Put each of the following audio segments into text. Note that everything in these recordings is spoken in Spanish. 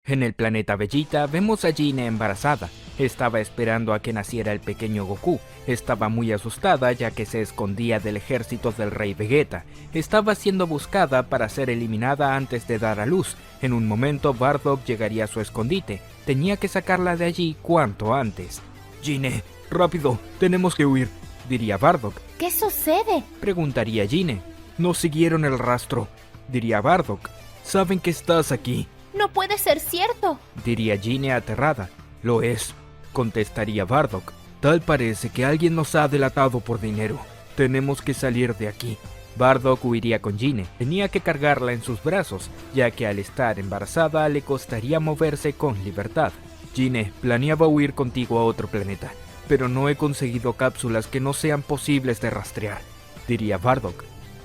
En el planeta Vegeta vemos a Gine embarazada. Estaba esperando a que naciera el pequeño Goku. Estaba muy asustada ya que se escondía del ejército del rey Vegeta. Estaba siendo buscada para ser eliminada antes de dar a luz. En un momento Bardock llegaría a su escondite. Tenía que sacarla de allí cuanto antes. Gine, rápido, tenemos que huir, diría Bardock. ¿Qué sucede? Preguntaría Gine. Nos siguieron el rastro, diría Bardock. Saben que estás aquí. No puede ser cierto, diría Gine aterrada. Lo es, contestaría Bardock. Tal parece que alguien nos ha delatado por dinero. Tenemos que salir de aquí. Bardock huiría con Gine. Tenía que cargarla en sus brazos, ya que al estar embarazada le costaría moverse con libertad. Gine, planeaba huir contigo a otro planeta, pero no he conseguido cápsulas que no sean posibles de rastrear, diría Bardock.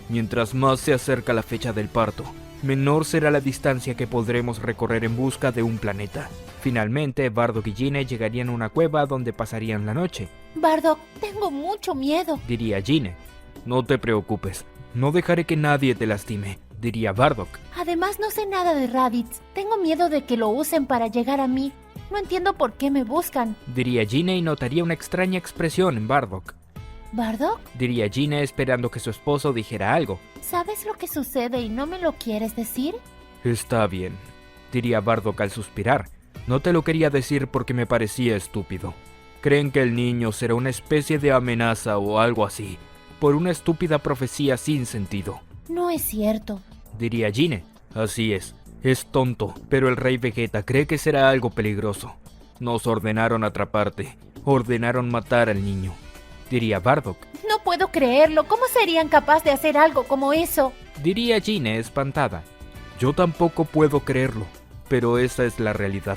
Mientras más se acerca la fecha del parto, menor será la distancia que podremos recorrer en busca de un planeta. Finalmente, Bardock y Gine llegarían a una cueva donde pasarían la noche. Bardock, tengo mucho miedo, diría Gine. No te preocupes, no dejaré que nadie te lastime, diría Bardock. Además no sé nada de Raditz. Tengo miedo de que lo usen para llegar a mí. No entiendo por qué me buscan, diría Gine y notaría una extraña expresión en Bardock. ¿Bardock? Diría Gine esperando que su esposo dijera algo. ¿Sabes lo que sucede y no me lo quieres decir? Está bien, diría Bardock al suspirar. No te lo quería decir porque me parecía estúpido. Creen que el niño será una especie de amenaza o algo así, por una estúpida profecía sin sentido. No es cierto, diría Gine. Así es tonto, pero el rey Vegeta cree que será algo peligroso. Nos ordenaron atraparte, ordenaron matar al niño, diría Bardock. No puedo creerlo. ¿Cómo serían capaces de hacer algo como eso? Diría Gine espantada. Yo tampoco puedo creerlo, pero esa es la realidad,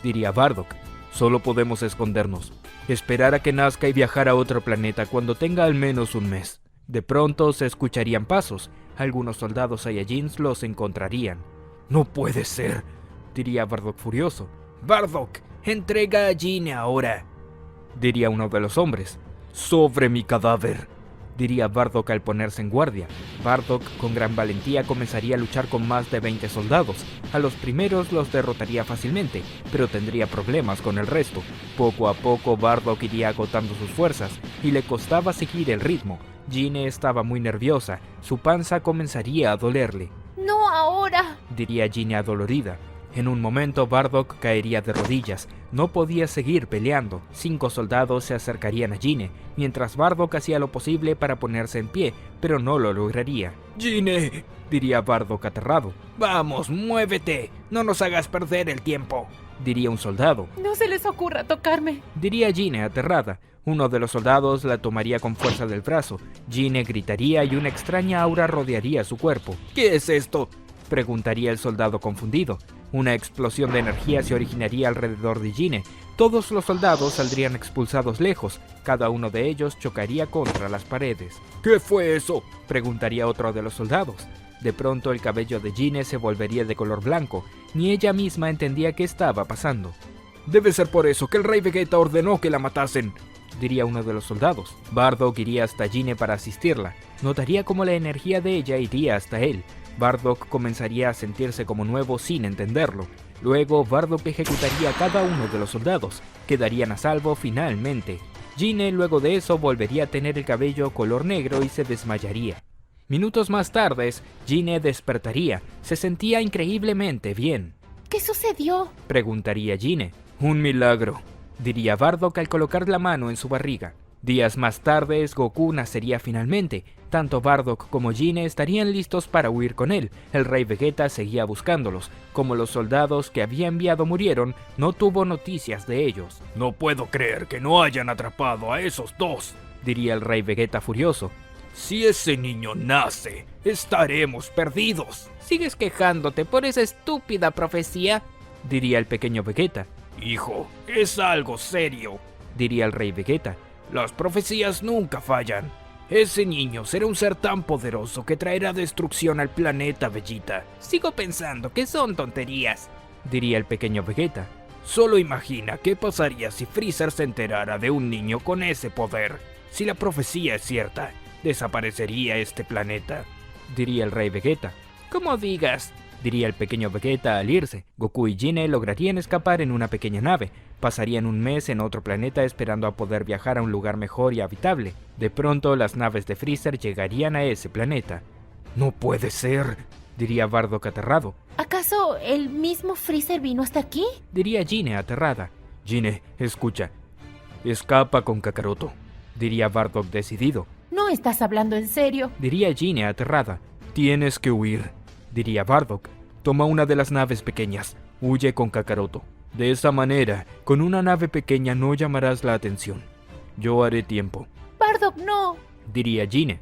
diría Bardock. Solo podemos escondernos, esperar a que nazca y viajar a otro planeta cuando tenga al menos un mes. De pronto se escucharían pasos. Algunos soldados Saiyajins los encontrarían. No puede ser, diría Bardock furioso. Bardock, entrega a Gine ahora, diría uno de los hombres. Sobre mi cadáver, diría Bardock al ponerse en guardia. Bardock con gran valentía comenzaría a luchar con más de 20 soldados. A los primeros los derrotaría fácilmente, pero tendría problemas con el resto. Poco a poco Bardock iría agotando sus fuerzas y le costaba seguir el ritmo. Gine estaba muy nerviosa, su panza comenzaría a dolerle. No ahora, diría Gine adolorida. En un momento Bardock caería de rodillas. No podía seguir peleando. 5 soldados se acercarían a Gine, mientras Bardock hacía lo posible para ponerse en pie, pero no lo lograría. Gine, diría Bardock aterrado. Vamos, muévete, no nos hagas perder el tiempo, diría un soldado. No se les ocurra tocarme, diría Gine aterrada. Uno de los soldados la tomaría con fuerza del brazo. Gine gritaría y una extraña aura rodearía su cuerpo. ¿Qué es esto?, preguntaría el soldado confundido. Una explosión de energía se originaría alrededor de Gine. Todos los soldados saldrían expulsados lejos. Cada uno de ellos chocaría contra las paredes. ¿Qué fue eso?, preguntaría otro de los soldados. De pronto el cabello de Gine se volvería de color blanco. Ni ella misma entendía qué estaba pasando. Debe ser por eso que el rey Vegeta ordenó que la matasen, diría uno de los soldados. Bardock iría hasta Gine para asistirla. Notaría cómo la energía de ella iría hasta él. Bardock comenzaría a sentirse como nuevo sin entenderlo. Luego Bardock ejecutaría a cada uno de los soldados. Quedarían a salvo finalmente. Gine luego de eso volvería a tener el cabello color negro y se desmayaría. Minutos más tarde, Gine despertaría. Se sentía increíblemente bien. ¿Qué sucedió?, preguntaría Gine. Un milagro, diría Bardock al colocar la mano en su barriga. Días más tarde, Goku nacería finalmente. Tanto Bardock como Gine estarían listos para huir con él. El rey Vegeta seguía buscándolos. Como los soldados que había enviado murieron, no tuvo noticias de ellos. No puedo creer que no hayan atrapado a esos dos, diría el rey Vegeta furioso. Si ese niño nace, estaremos perdidos. ¿Sigues quejándote por esa estúpida profecía?, diría el pequeño Vegeta. Hijo, es algo serio, diría el rey Vegeta. Las profecías nunca fallan. Ese niño será un ser tan poderoso que traerá destrucción al planeta Vegeta. Sigo pensando que son tonterías, diría el pequeño Vegeta. Solo imagina qué pasaría si Freezer se enterara de un niño con ese poder. Si la profecía es cierta, desaparecería este planeta, diría el rey Vegeta. Como digas, diría el pequeño Vegeta al irse. Goku y Gine lograrían escapar en una pequeña nave. Pasarían un mes en otro planeta esperando a poder viajar a un lugar mejor y habitable. De pronto, las naves de Freezer llegarían a ese planeta. «No puede ser», diría Bardock aterrado. ¿Acaso el mismo Freezer vino hasta aquí? Diría Gine aterrada. «Gine, escucha. Escapa con Kakaroto», diría Bardock decidido. ¿No estás hablando en serio? Diría Gine aterrada. «Tienes que huir», diría Bardock. «Toma una de las naves pequeñas. Huye con Kakaroto. De esa manera, con una nave pequeña no llamarás la atención. Yo haré tiempo». Bardock, no. Diría Gine.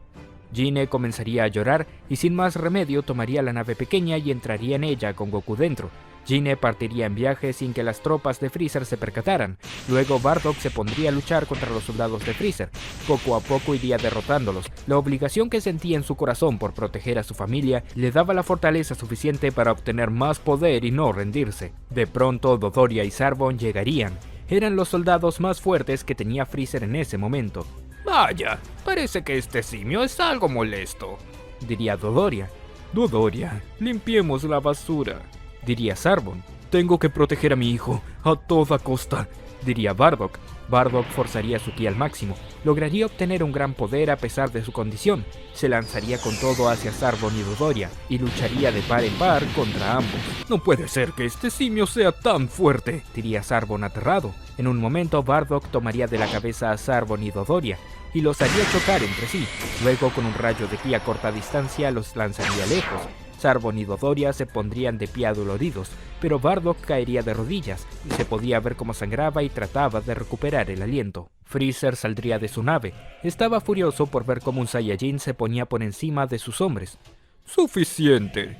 Gine comenzaría a llorar y sin más remedio tomaría la nave pequeña y entraría en ella con Goku dentro. Gine partiría en viaje sin que las tropas de Freezer se percataran. Luego Bardock se pondría a luchar contra los soldados de Freezer. Poco a poco iría derrotándolos. La obligación que sentía en su corazón por proteger a su familia le daba la fortaleza suficiente para obtener más poder y no rendirse. De pronto Dodoria y Zarbon llegarían. Eran los soldados más fuertes que tenía Freezer en ese momento. «Vaya, parece que este simio es algo molesto», diría Dodoria. «Dodoria, limpiemos la basura», diría Zarbon. «Tengo que proteger a mi hijo, a toda costa», diría Bardock. Bardock forzaría su ki al máximo. Lograría obtener un gran poder a pesar de su condición. Se lanzaría con todo hacia Zarbon y Dodoria, y lucharía de par en par contra ambos. «No puede ser que este simio sea tan fuerte», diría Zarbon aterrado. En un momento Bardock tomaría de la cabeza a Zarbon y Dodoria, y los haría chocar entre sí. Luego, con un rayo de ki a corta distancia, los lanzaría lejos. Zarbon y Dodoria se pondrían de pie adoloridos, pero Bardock caería de rodillas, y se podía ver cómo sangraba y trataba de recuperar el aliento. Freezer saldría de su nave. Estaba furioso por ver cómo un Saiyajin se ponía por encima de sus hombres. «Suficiente»,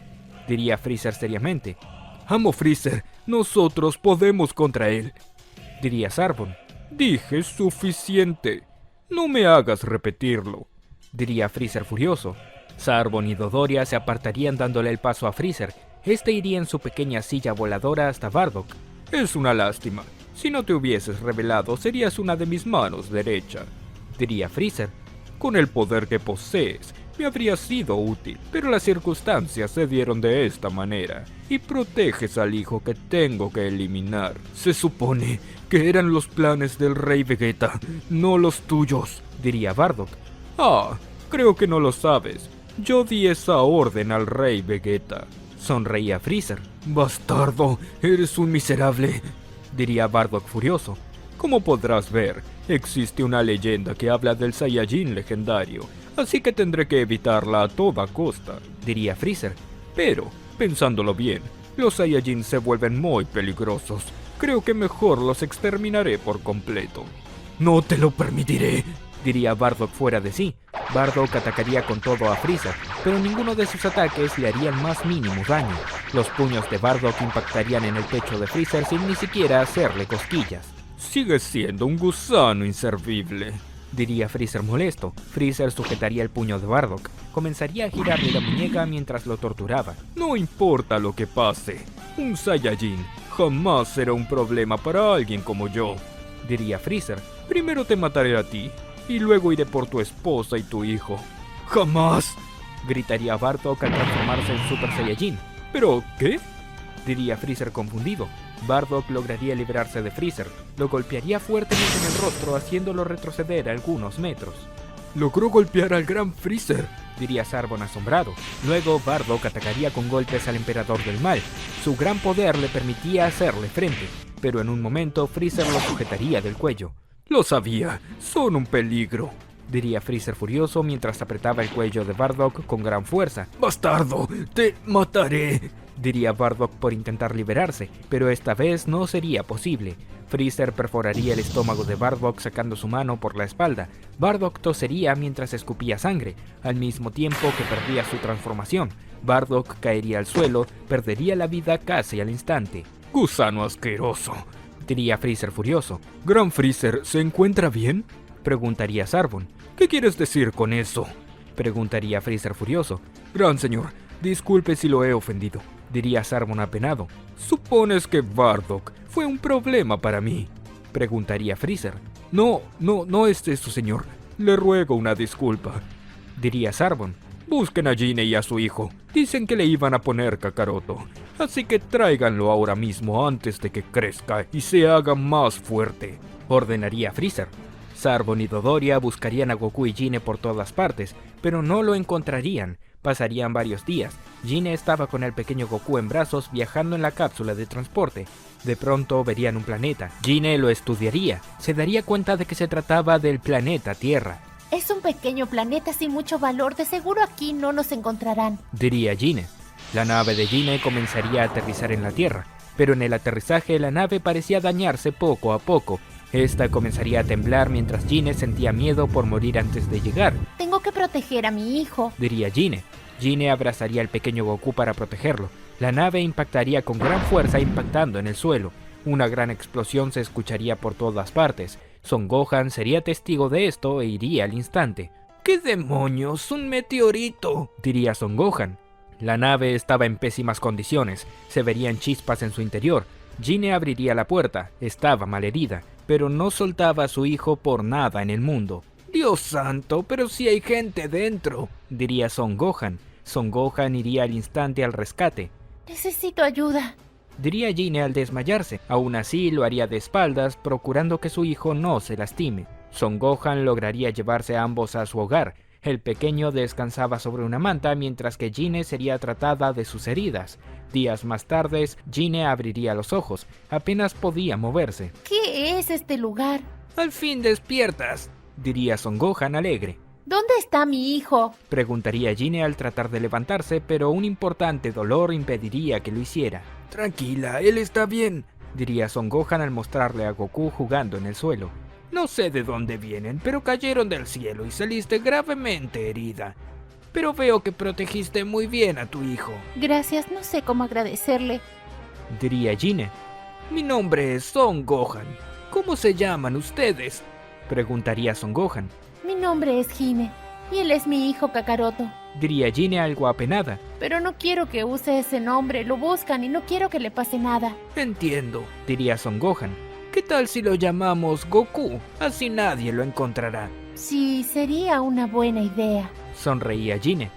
diría Freezer seriamente. «Amo Freezer, nosotros podemos contra él», diría Zarbon. «Dije suficiente. No me hagas repetirlo», diría Freezer furioso. Zarbon y Dodoria se apartarían dándole el paso a Freezer. Este iría en su pequeña silla voladora hasta Bardock. «Es una lástima. Si no te hubieses revelado, serías una de mis manos derecha», diría Freezer. «Con el poder que posees, me habría sido útil, pero las circunstancias se dieron de esta manera, y proteges al hijo que tengo que eliminar. Se supone que eran los planes del Rey Vegeta, no los tuyos», diría Bardock. «Ah, creo que no lo sabes. Yo di esa orden al Rey Vegeta», sonreía Freezer. «Bastardo, eres un miserable», diría Bardock furioso. «Como podrás ver, existe una leyenda que habla del Saiyajin legendario, así que tendré que evitarla a toda costa», diría Freezer. «Pero, pensándolo bien, los Saiyajin se vuelven muy peligrosos. Creo que mejor los exterminaré por completo». «No te lo permitiré», diría Bardock fuera de sí. Bardock atacaría con todo a Freezer, pero ninguno de sus ataques le harían más mínimo daño. Los puños de Bardock impactarían en el pecho de Freezer sin ni siquiera hacerle cosquillas. «Sigues siendo un gusano inservible», diría Freezer molesto. Freezer sujetaría el puño de Bardock. Comenzaría a girarle la muñeca mientras lo torturaba. «No importa lo que pase, un Saiyajin jamás será un problema para alguien como yo», diría Freezer. «Primero te mataré a ti, y luego iré por tu esposa y tu hijo». «¡Jamás!», gritaría Bardock al transformarse en Super Saiyajin. «¿Pero qué?», diría Freezer confundido. Bardock lograría librarse de Freezer. Lo golpearía fuertemente en el rostro, haciéndolo retroceder algunos metros. «Logró golpear al gran Freezer», diría Zarbon asombrado. Luego Bardock atacaría con golpes al Emperador del Mal. Su gran poder le permitía hacerle frente, pero en un momento Freezer lo sujetaría del cuello. «Lo sabía, son un peligro», diría Freezer furioso mientras apretaba el cuello de Bardock con gran fuerza. «¡Bastardo, te mataré!», diría Bardock por intentar liberarse, pero esta vez no sería posible. Freezer perforaría el estómago de Bardock sacando su mano por la espalda. Bardock tosería mientras escupía sangre, al mismo tiempo que perdía su transformación. Bardock caería al suelo, perdería la vida casi al instante. «Gusano asqueroso», diría Freezer furioso. «¿Gran Freezer se encuentra bien?», preguntaría Zarbon. «¿Qué quieres decir con eso?», preguntaría Freezer furioso. «Gran señor, disculpe si lo he ofendido», diría Zarbon apenado. «¿Supones que Bardock fue un problema para mí?», preguntaría Freezer. No es eso, señor. Le ruego una disculpa», diría Zarbon. Busquen a Gine y a su hijo. Dicen que le iban a poner Kakaroto. Así que tráiganlo ahora mismo antes de que crezca y se haga más fuerte, ordenaría Freezer. Zarbon y Dodoria buscarían a Goku y Gine por todas partes, pero no lo encontrarían. Pasarían varios días. Gine estaba con el pequeño Goku en brazos viajando en la cápsula de transporte. De pronto verían un planeta. Gine lo estudiaría. Se daría cuenta de que se trataba del planeta Tierra. Es un pequeño planeta sin mucho valor, de seguro aquí no nos encontrarán, diría Gine. La nave de Gine comenzaría a aterrizar en la Tierra, pero en el aterrizaje la nave parecía dañarse poco a poco. Esta comenzaría a temblar mientras Gine sentía miedo por morir antes de llegar. Tengo que proteger a mi hijo, diría Gine. Gine abrazaría al pequeño Goku para protegerlo. La nave impactaría con gran fuerza impactando en el suelo. Una gran explosión se escucharía por todas partes. Son Gohan sería testigo de esto e iría al instante. ¿Qué demonios? ¡Un meteorito!, diría Son Gohan. La nave estaba en pésimas condiciones. Se verían chispas en su interior. Gine abriría la puerta. Estaba malherida, pero no soltaba a su hijo por nada en el mundo. «Dios santo, pero si hay gente dentro», diría Son Gohan. Son Gohan iría al instante al rescate. «Necesito ayuda», diría Gine al desmayarse. Aún así lo haría de espaldas, procurando que su hijo no se lastime. Son Gohan lograría llevarse a ambos a su hogar. El pequeño descansaba sobre una manta mientras que Gine sería tratada de sus heridas. Días más tarde, Gine abriría los ojos. Apenas podía moverse. «¿Qué es este lugar?». «Al fin despiertas», diría Son Gohan alegre. «¿Dónde está mi hijo?», preguntaría Gine al tratar de levantarse, pero un importante dolor impediría que lo hiciera. «Tranquila, él está bien», diría Son Gohan al mostrarle a Goku jugando en el suelo. «No sé de dónde vienen, pero cayeron del cielo y saliste gravemente herida. Pero veo que protegiste muy bien a tu hijo». «Gracias, no sé cómo agradecerle», diría Gine. «Mi nombre es Son Gohan. ¿Cómo se llaman ustedes?», preguntaría Son Gohan. «Mi nombre es Hime, y él es mi hijo Kakaroto», diría Gine algo apenada. «Pero no quiero que use ese nombre, lo buscan y no quiero que le pase nada». «Entiendo», diría Son Gohan. «¿Qué tal si lo llamamos Goku? Así nadie lo encontrará». «Sí, sería una buena idea», sonreía Gine.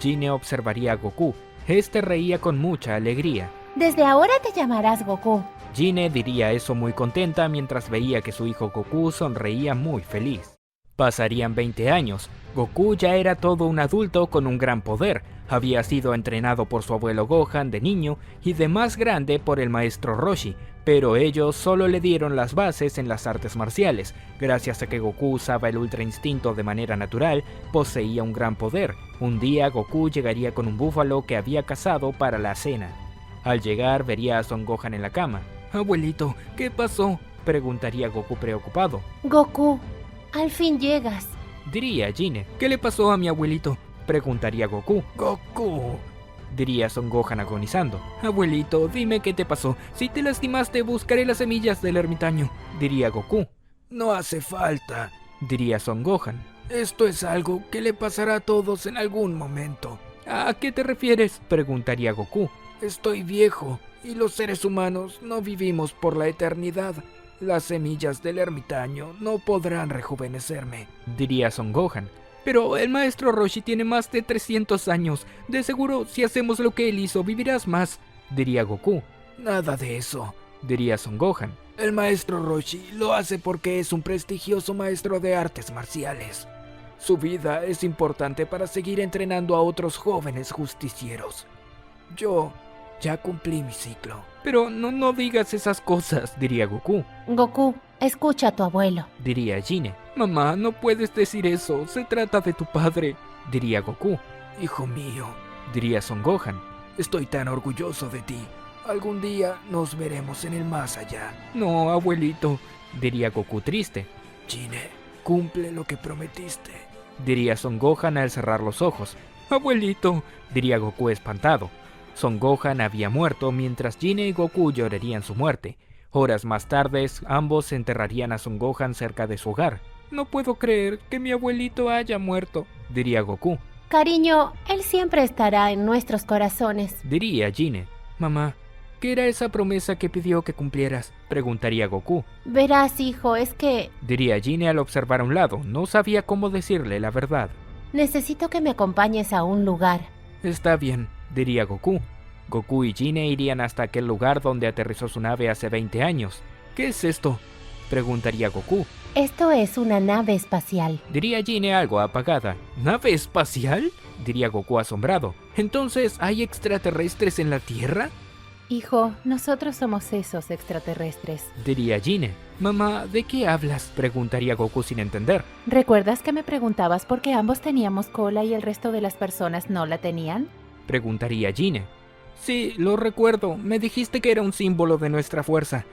Gine observaría a Goku. Este reía con mucha alegría. «Desde ahora te llamarás Goku». Gine diría eso muy contenta mientras veía que su hijo Goku sonreía muy feliz. Pasarían 20 años. Goku ya era todo un adulto con un gran poder. Había sido entrenado por su abuelo Gohan de niño y de más grande por el maestro Roshi, pero ellos solo le dieron las bases en las artes marciales. Gracias a que Goku usaba el Ultra Instinto de manera natural, poseía un gran poder. Un día Goku llegaría con un búfalo que había cazado para la cena. Al llegar vería a Son Gohan en la cama. «Abuelito, ¿qué pasó?», preguntaría Goku preocupado. «Goku, al fin llegas», diría Gine. «¿Qué le pasó a mi abuelito?», preguntaría Goku. «Goku», diría Son Gohan agonizando. «Abuelito, dime qué te pasó. Si te lastimaste, buscaré las semillas del ermitaño», diría Goku. «No hace falta», diría Son Gohan. «Esto es algo que le pasará a todos en algún momento». «¿A qué te refieres?», preguntaría Goku. «Estoy viejo y los seres humanos no vivimos por la eternidad. Las semillas del ermitaño no podrán rejuvenecerme», diría Son Gohan. «Pero el maestro Roshi tiene más de 300 años. De seguro, si hacemos lo que él hizo, vivirás más», diría Goku. «Nada de eso», diría Son Gohan. «El maestro Roshi lo hace porque es un prestigioso maestro de artes marciales. Su vida es importante para seguir entrenando a otros jóvenes justicieros. Yo ya cumplí mi ciclo». «Pero no digas esas cosas», diría Goku. «Goku, escucha a tu abuelo», diría Gine. «Mamá, no puedes decir eso, se trata de tu padre», diría Goku. «Hijo mío», diría Son Gohan. «Estoy tan orgulloso de ti. Algún día nos veremos en el más allá». «No, abuelito», diría Goku triste. «Gine, cumple lo que prometiste», diría Son Gohan al cerrar los ojos. «Abuelito», diría Goku espantado. Son Gohan había muerto mientras Gine y Goku llorarían su muerte. Horas más tarde, ambos enterrarían a Son Gohan cerca de su hogar. «No puedo creer que mi abuelito haya muerto», diría Goku. «Cariño, él siempre estará en nuestros corazones», diría Gine. «Mamá, ¿qué era esa promesa que pidió que cumplieras?», preguntaría Goku. «Verás, hijo, es que…», diría Gine al observar a un lado. No sabía cómo decirle la verdad. Necesito que me acompañes a un lugar. Está bien, diría Goku. Goku y Gine irían hasta aquel lugar donde aterrizó su nave hace 20 años. ¿Qué es esto?, preguntaría Goku. Esto es una nave espacial. Diría Gine algo apagada. ¿Nave espacial?, diría Goku asombrado. ¿Entonces hay extraterrestres en la Tierra?, Hijo, nosotros somos esos extraterrestres. diría Gine. Mamá, ¿de qué hablas?, preguntaría Goku sin entender. ¿Recuerdas que me preguntabas por qué ambos teníamos cola y el resto de las personas no la tenían? Preguntaría Gine. Sí, lo recuerdo, me dijiste que era un símbolo de nuestra fuerza,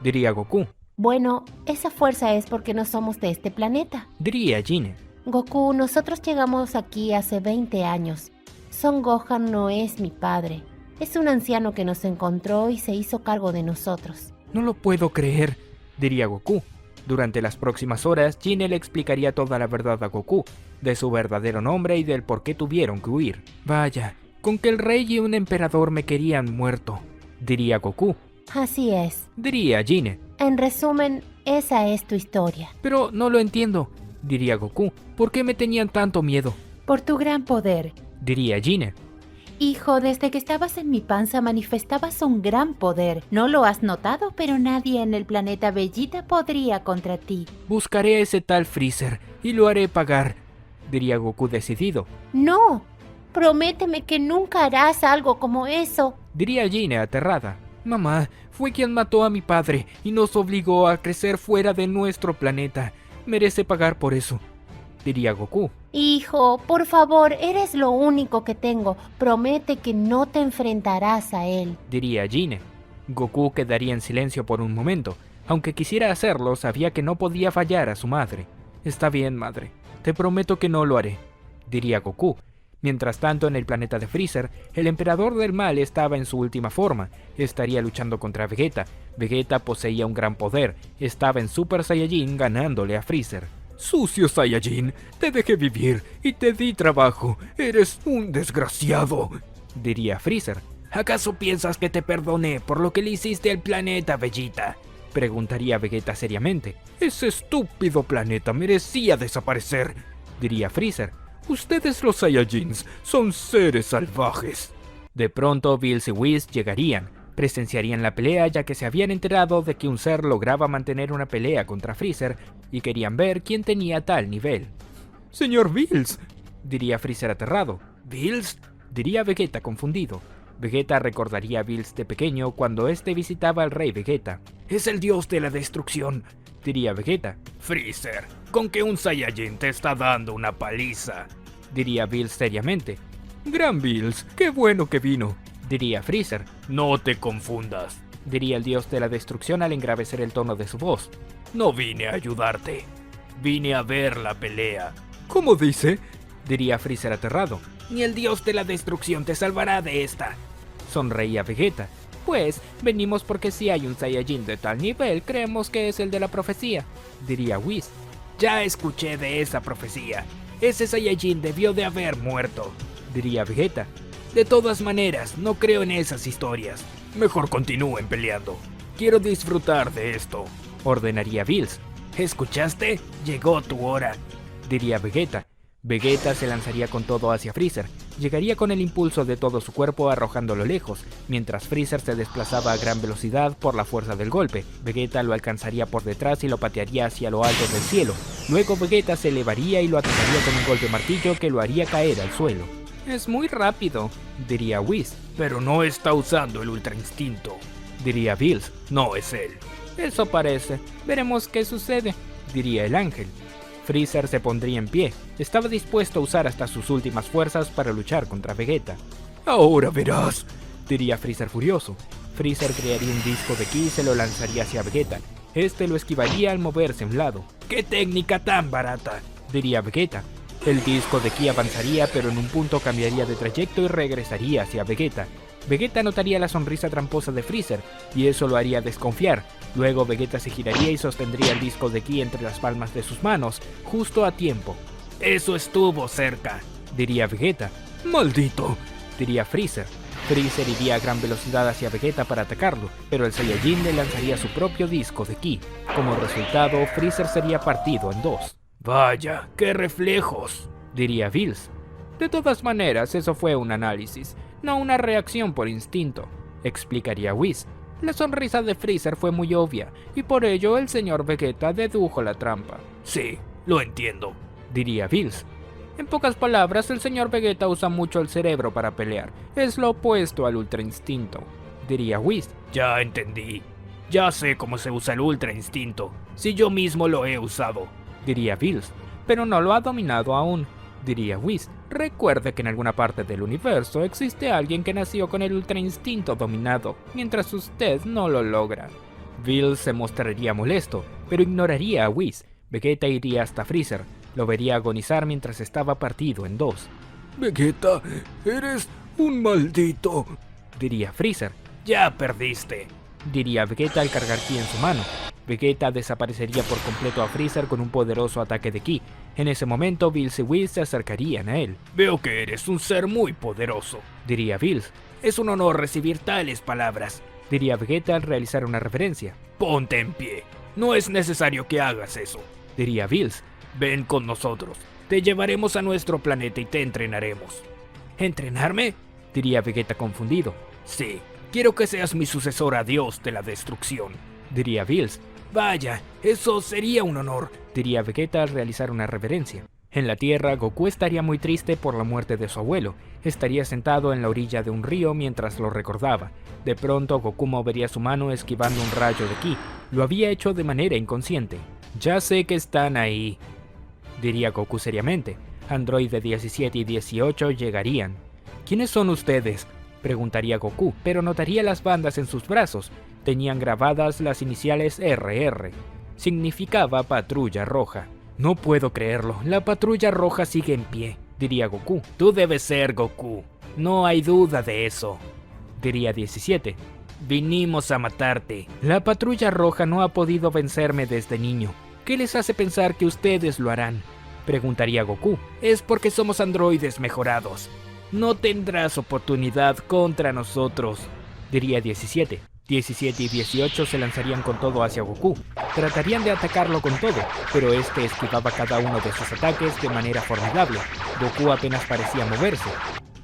diría Goku. Bueno, esa fuerza es porque no somos de este planeta. Diría Gine. Goku, nosotros llegamos aquí hace 20 años. Son Gohan no es mi padre. Es un anciano que nos encontró y se hizo cargo de nosotros. No lo puedo creer, diría Goku. Durante las próximas horas, Gine le explicaría toda la verdad a Goku, de su verdadero nombre y del por qué tuvieron que huir. Vaya, con que el rey y un emperador me querían muerto, diría Goku. Así es. Diría Gine. En resumen, esa es tu historia. Pero no lo entiendo, diría Goku. ¿Por qué me tenían tanto miedo? Por tu gran poder. Diría Gine. Hijo, desde que estabas en mi panza manifestabas un gran poder. No lo has notado, pero nadie en el planeta Vegeta podría contra ti. Buscaré a ese tal Freezer y lo haré pagar, diría Goku decidido. No, prométeme que nunca harás algo como eso. Diría Gine aterrada. Mamá, fue quien mató a mi padre y nos obligó a crecer fuera de nuestro planeta. Merece pagar por eso, diría Goku. Hijo, por favor, eres lo único que tengo. Promete que no te enfrentarás a él. Diría Gine. Goku quedaría en silencio por un momento. Aunque quisiera hacerlo, sabía que no podía fallar a su madre. Está bien, madre. Te prometo que no lo haré, diría Goku. Mientras tanto, en el planeta de Freezer, el emperador del mal estaba en su última forma. Estaría luchando contra Vegeta. Vegeta poseía un gran poder. Estaba en Super Saiyajin ganándole a Freezer. Sucio Saiyajin, te dejé vivir y te di trabajo. Eres un desgraciado, diría Freezer. ¿Acaso piensas que te perdoné por lo que le hiciste al planeta, Vegeta?, preguntaría Vegeta seriamente. Ese estúpido planeta merecía desaparecer, diría Freezer. Ustedes los Saiyajins son seres salvajes. De pronto Bills y Whis llegarían. Presenciarían la pelea ya que se habían enterado de que un ser lograba mantener una pelea contra Freezer y querían ver quién tenía tal nivel. Señor Bills, diría Freezer aterrado. ¿Bills?, diría Vegeta confundido. Vegeta recordaría a Bills de pequeño cuando este visitaba al rey Vegeta. Es el dios de la destrucción, diría Vegeta. Freezer, con que un Saiyajin te está dando una paliza, diría Bills seriamente. Gran Bills, qué bueno que vino, diría Freezer. No te confundas, diría el dios de la destrucción al engravecer el tono de su voz. No vine a ayudarte, vine a ver la pelea. ¿Cómo dice?, diría Freezer aterrado. Ni el dios de la destrucción te salvará de esta, sonreía Vegeta. Pues, venimos porque si hay un Saiyajin de tal nivel, creemos que es el de la profecía, diría Whis. Ya escuché de esa profecía. Ese Saiyajin debió de haber muerto, diría Vegeta. De todas maneras, no creo en esas historias. Mejor continúen peleando. Quiero disfrutar de esto, ordenaría Bills. ¿Escuchaste? Llegó tu hora, diría Vegeta. Vegeta se lanzaría con todo hacia Freezer. Llegaría con el impulso de todo su cuerpo arrojándolo lejos, mientras Freezer se desplazaba a gran velocidad por la fuerza del golpe. Vegeta lo alcanzaría por detrás y lo patearía hacia lo alto del cielo. Luego Vegeta se elevaría y lo atacaría con un golpe martillo que lo haría caer al suelo. Es muy rápido, diría Whis. Pero no está usando el Ultra Instinto, diría Bills. No es él. Eso parece. Veremos qué sucede, diría el ángel. Freezer se pondría en pie. Estaba dispuesto a usar hasta sus últimas fuerzas para luchar contra Vegeta. Ahora verás, diría Freezer furioso. Freezer crearía un disco de ki y se lo lanzaría hacia Vegeta. Este lo esquivaría al moverse a un lado. ¡Qué técnica tan barata!, diría Vegeta. El disco de ki avanzaría, pero en un punto cambiaría de trayecto y regresaría hacia Vegeta. Vegeta notaría la sonrisa tramposa de Freezer, y eso lo haría desconfiar. Luego Vegeta se giraría y sostendría el disco de ki entre las palmas de sus manos, justo a tiempo. «Eso estuvo cerca», diría Vegeta. «¡Maldito!», diría Freezer. Freezer iría a gran velocidad hacia Vegeta para atacarlo, pero el Saiyajin le lanzaría su propio disco de ki. Como resultado, Freezer sería partido en dos. «Vaya, qué reflejos», diría Bills. De todas maneras, eso fue un análisis, no una reacción por instinto, explicaría Whis. La sonrisa de Freezer fue muy obvia, y por ello el señor Vegeta dedujo la trampa. Sí, lo entiendo, diría Bills. En pocas palabras, el señor Vegeta usa mucho el cerebro para pelear. Es lo opuesto al Ultra Instinto, diría Whis. Ya entendí. Ya sé cómo se usa el Ultra Instinto, si yo mismo lo he usado, diría Bills. Pero no lo ha dominado aún, diría Whis. Recuerde que en alguna parte del universo existe alguien que nació con el Ultra Instinto dominado, mientras usted no lo logra. Bills se mostraría molesto, pero ignoraría a Whis. Vegeta iría hasta Freezer. Lo vería agonizar mientras estaba partido en dos. Vegeta, eres un maldito, diría Freezer. Ya perdiste, diría Vegeta al cargar ki en su mano. Vegeta desaparecería por completo a Freezer con un poderoso ataque de ki. En ese momento, Bills y Whis se acercarían a él. Veo que eres un ser muy poderoso, diría Bills. Es un honor recibir tales palabras, diría Vegeta al realizar una reverencia. Ponte en pie, no es necesario que hagas eso, diría Bills. Ven con nosotros, te llevaremos a nuestro planeta y te entrenaremos. ¿Entrenarme? Diría Vegeta confundido. Sí, quiero que seas mi sucesora dios de la destrucción, diría Bills. Vaya, eso sería un honor, diría Vegeta al realizar una reverencia. En la Tierra, Goku estaría muy triste por la muerte de su abuelo. Estaría sentado en la orilla de un río mientras lo recordaba. De pronto, Goku movería su mano esquivando un rayo de ki. Lo había hecho de manera inconsciente. Ya sé que están ahí, diría Goku seriamente. Androide 17 y 18 llegarían. ¿Quiénes son ustedes?, preguntaría Goku, pero notaría las bandas en sus brazos. Tenían grabadas las iniciales RR. Significaba Patrulla Roja. No puedo creerlo, la Patrulla Roja sigue en pie, diría Goku. Tú debes ser Goku, no hay duda de eso, diría 17. Vinimos a matarte. La Patrulla Roja no ha podido vencerme desde niño. ¿Qué les hace pensar que ustedes lo harán?, preguntaría Goku. Es porque somos androides mejorados. No tendrás oportunidad contra nosotros, diría 17. 17 y 18 se lanzarían con todo hacia Goku. Tratarían de atacarlo con todo, pero este esquivaba cada uno de sus ataques de manera formidable. Goku apenas parecía moverse.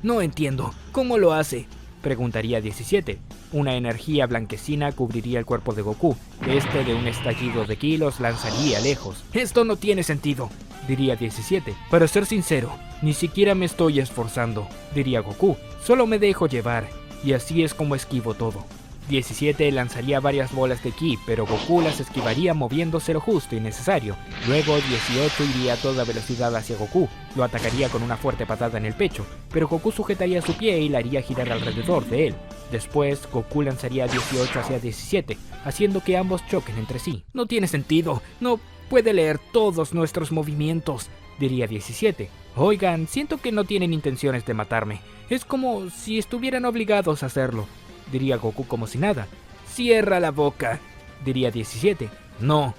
No entiendo, ¿cómo lo hace?, preguntaría 17. Una energía blanquecina cubriría el cuerpo de Goku. Este, de un estallido de ki, los lanzaría lejos. Esto no tiene sentido, diría 17. Para ser sincero, ni siquiera me estoy esforzando, diría Goku. Solo me dejo llevar, y así es como esquivo todo. 17 lanzaría varias bolas de ki, pero Goku las esquivaría moviéndose lo justo y necesario. Luego 18 iría a toda velocidad hacia Goku, lo atacaría con una fuerte patada en el pecho, pero Goku sujetaría su pie y la haría girar alrededor de él. Después, Goku lanzaría 18 hacia 17, haciendo que ambos choquen entre sí. No tiene sentido, no puede leer todos nuestros movimientos, diría 17. Oigan, siento que no tienen intenciones de matarme. Es como si estuvieran obligados a hacerlo, diría Goku como si nada. Cierra la boca, diría 17. No,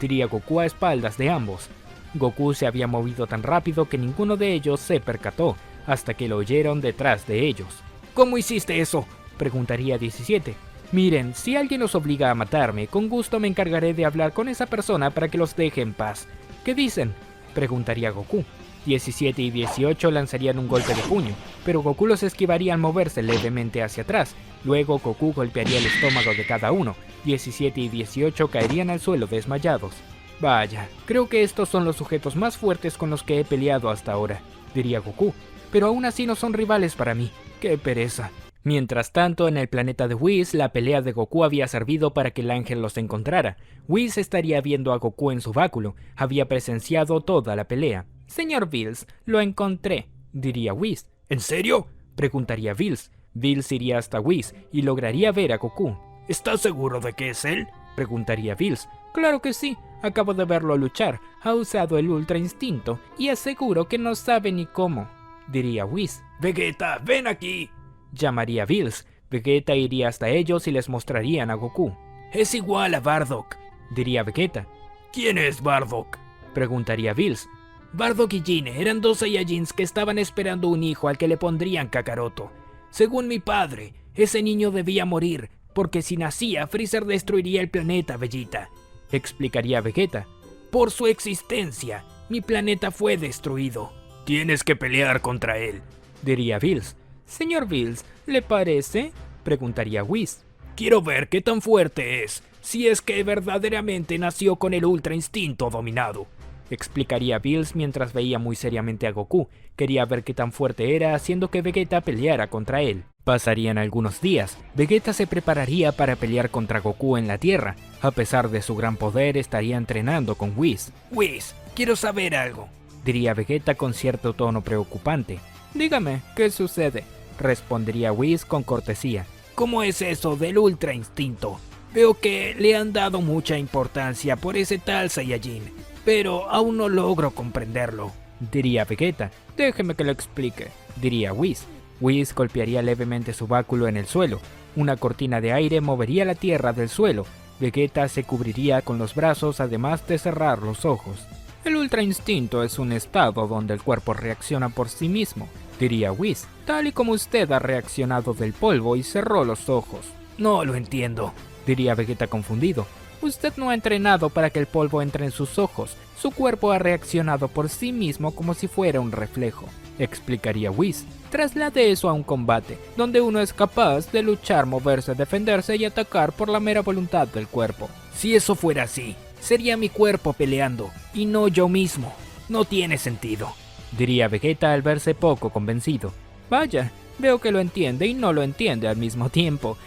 diría Goku a espaldas de ambos. Goku se había movido tan rápido que ninguno de ellos se percató, hasta que lo oyeron detrás de ellos. ¿Cómo hiciste eso?, preguntaría 17. Miren, si alguien los obliga a matarme, con gusto me encargaré de hablar con esa persona para que los deje en paz. ¿Qué dicen?, preguntaría Goku. 17 y 18 lanzarían un golpe de puño, pero Goku los esquivaría al moverse levemente hacia atrás. Luego Goku golpearía el estómago de cada uno. 17 y 18 caerían al suelo desmayados. Vaya, creo que estos son los sujetos más fuertes con los que he peleado hasta ahora, diría Goku, pero aún así no son rivales para mí. ¡Qué pereza! Mientras tanto, en el planeta de Whis, la pelea de Goku había servido para que el ángel los encontrara. Whis estaría viendo a Goku en su báculo, había presenciado toda la pelea. Señor Bills, lo encontré, diría Whis. ¿En serio?, preguntaría Bills. Bills iría hasta Whis y lograría ver a Goku. ¿Estás seguro de que es él?, preguntaría Bills. Claro que sí, acabo de verlo luchar, ha usado el Ultra Instinto y aseguro que no sabe ni cómo, diría Whis. Vegeta, ven aquí, llamaría Bills. Vegeta iría hasta ellos y les mostrarían a Goku. Es igual a Bardock, diría Vegeta. ¿Quién es Bardock?, preguntaría Bills. Bardock y Gine eran dos Saiyajins que estaban esperando un hijo al que le pondrían Kakaroto. Según mi padre, ese niño debía morir, porque si nacía, Freezer destruiría el planeta, Vegeta, explicaría Vegeta. Por su existencia, mi planeta fue destruido. Tienes que pelear contra él, diría Bills. Señor Bills, ¿le parece? Preguntaría Whis. Quiero ver qué tan fuerte es, si es que verdaderamente nació con el ultra instinto dominado, explicaría Bills mientras veía muy seriamente a Goku. Quería ver qué tan fuerte era, haciendo que Vegeta peleara contra él. Pasarían algunos días. Vegeta se prepararía para pelear contra Goku en la Tierra. A pesar de su gran poder, estaría entrenando con Whis. Whis, quiero saber algo, diría Vegeta con cierto tono preocupante. Dígame, ¿qué sucede? Respondería Whis con cortesía. ¿Cómo es eso del ultra instinto? Veo que le han dado mucha importancia por ese tal Saiyajin, pero aún no logro comprenderlo, diría Vegeta. Déjeme que lo explique, diría Whis. Whis golpearía levemente su báculo en el suelo. Una cortina de aire movería la tierra del suelo. Vegeta se cubriría con los brazos además de cerrar los ojos. El ultra instinto es un estado donde el cuerpo reacciona por sí mismo, diría Whis, tal y como usted ha reaccionado del polvo y cerró los ojos. No lo entiendo, diría Vegeta confundido. Usted no ha entrenado para que el polvo entre en sus ojos. Su cuerpo ha reaccionado por sí mismo como si fuera un reflejo, explicaría Whis. Traslade eso a un combate, donde uno es capaz de luchar, moverse, defenderse y atacar por la mera voluntad del cuerpo. Si eso fuera así, sería mi cuerpo peleando, y no yo mismo. No tiene sentido, diría Vegeta al verse poco convencido. Vaya, veo que lo entiende y no lo entiende al mismo tiempo.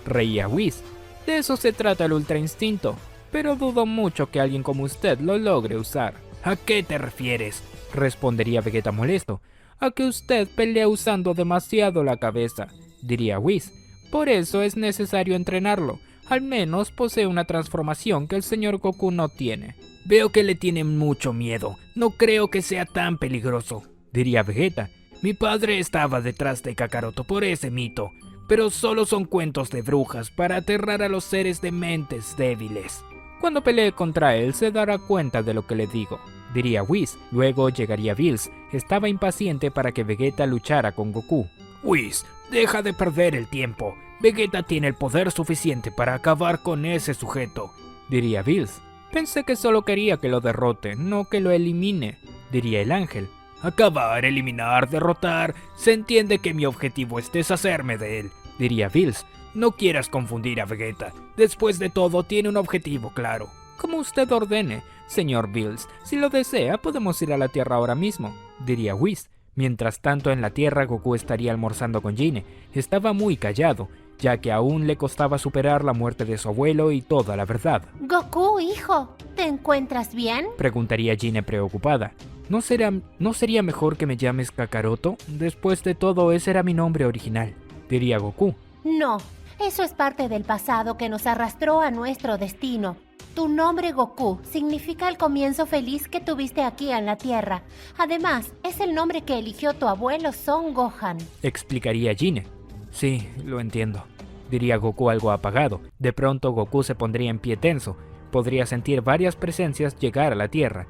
Reía Whis. De eso se trata el ultra instinto, pero dudo mucho que alguien como usted lo logre usar. ¿A qué te refieres? Respondería Vegeta molesto. A que usted pelea usando demasiado la cabeza, diría Whis. Por eso es necesario entrenarlo. Al menos posee una transformación que el señor Goku no tiene. Veo que le tiene mucho miedo. No creo que sea tan peligroso, diría Vegeta. Mi padre estaba detrás de Kakaroto por ese mito, pero solo son cuentos de brujas para aterrar a los seres de mentes débiles. Cuando pelee contra él se dará cuenta de lo que le digo, diría Whis. Luego llegaría Bills. Estaba impaciente para que Vegeta luchara con Goku. Whis, deja de perder el tiempo. Vegeta tiene el poder suficiente para acabar con ese sujeto, diría Bills. Pensé que solo quería que lo derrote, no que lo elimine, diría el ángel. Acabar, eliminar, derrotar. Se entiende que mi objetivo es deshacerme de él, diría Bills. No quieras confundir a Vegeta. Después de todo, tiene un objetivo claro. Como usted ordene, señor Bills. Si lo desea, podemos ir a la Tierra ahora mismo, diría Whis. Mientras tanto, en la Tierra, Goku estaría almorzando con Gine. Estaba muy callado, ya que aún le costaba superar la muerte de su abuelo y toda la verdad. Goku, hijo, ¿te encuentras bien? Preguntaría Gine preocupada. ¿No sería mejor que me llames Kakaroto? Después de todo, ese era mi nombre original, diría Goku. No, eso es parte del pasado que nos arrastró a nuestro destino. Tu nombre Goku significa el comienzo feliz que tuviste aquí en la Tierra. Además, es el nombre que eligió tu abuelo Son Gohan, explicaría Gine. Sí, lo entiendo, diría Goku algo apagado. De pronto Goku se pondría en pie tenso. Podría sentir varias presencias llegar a la Tierra.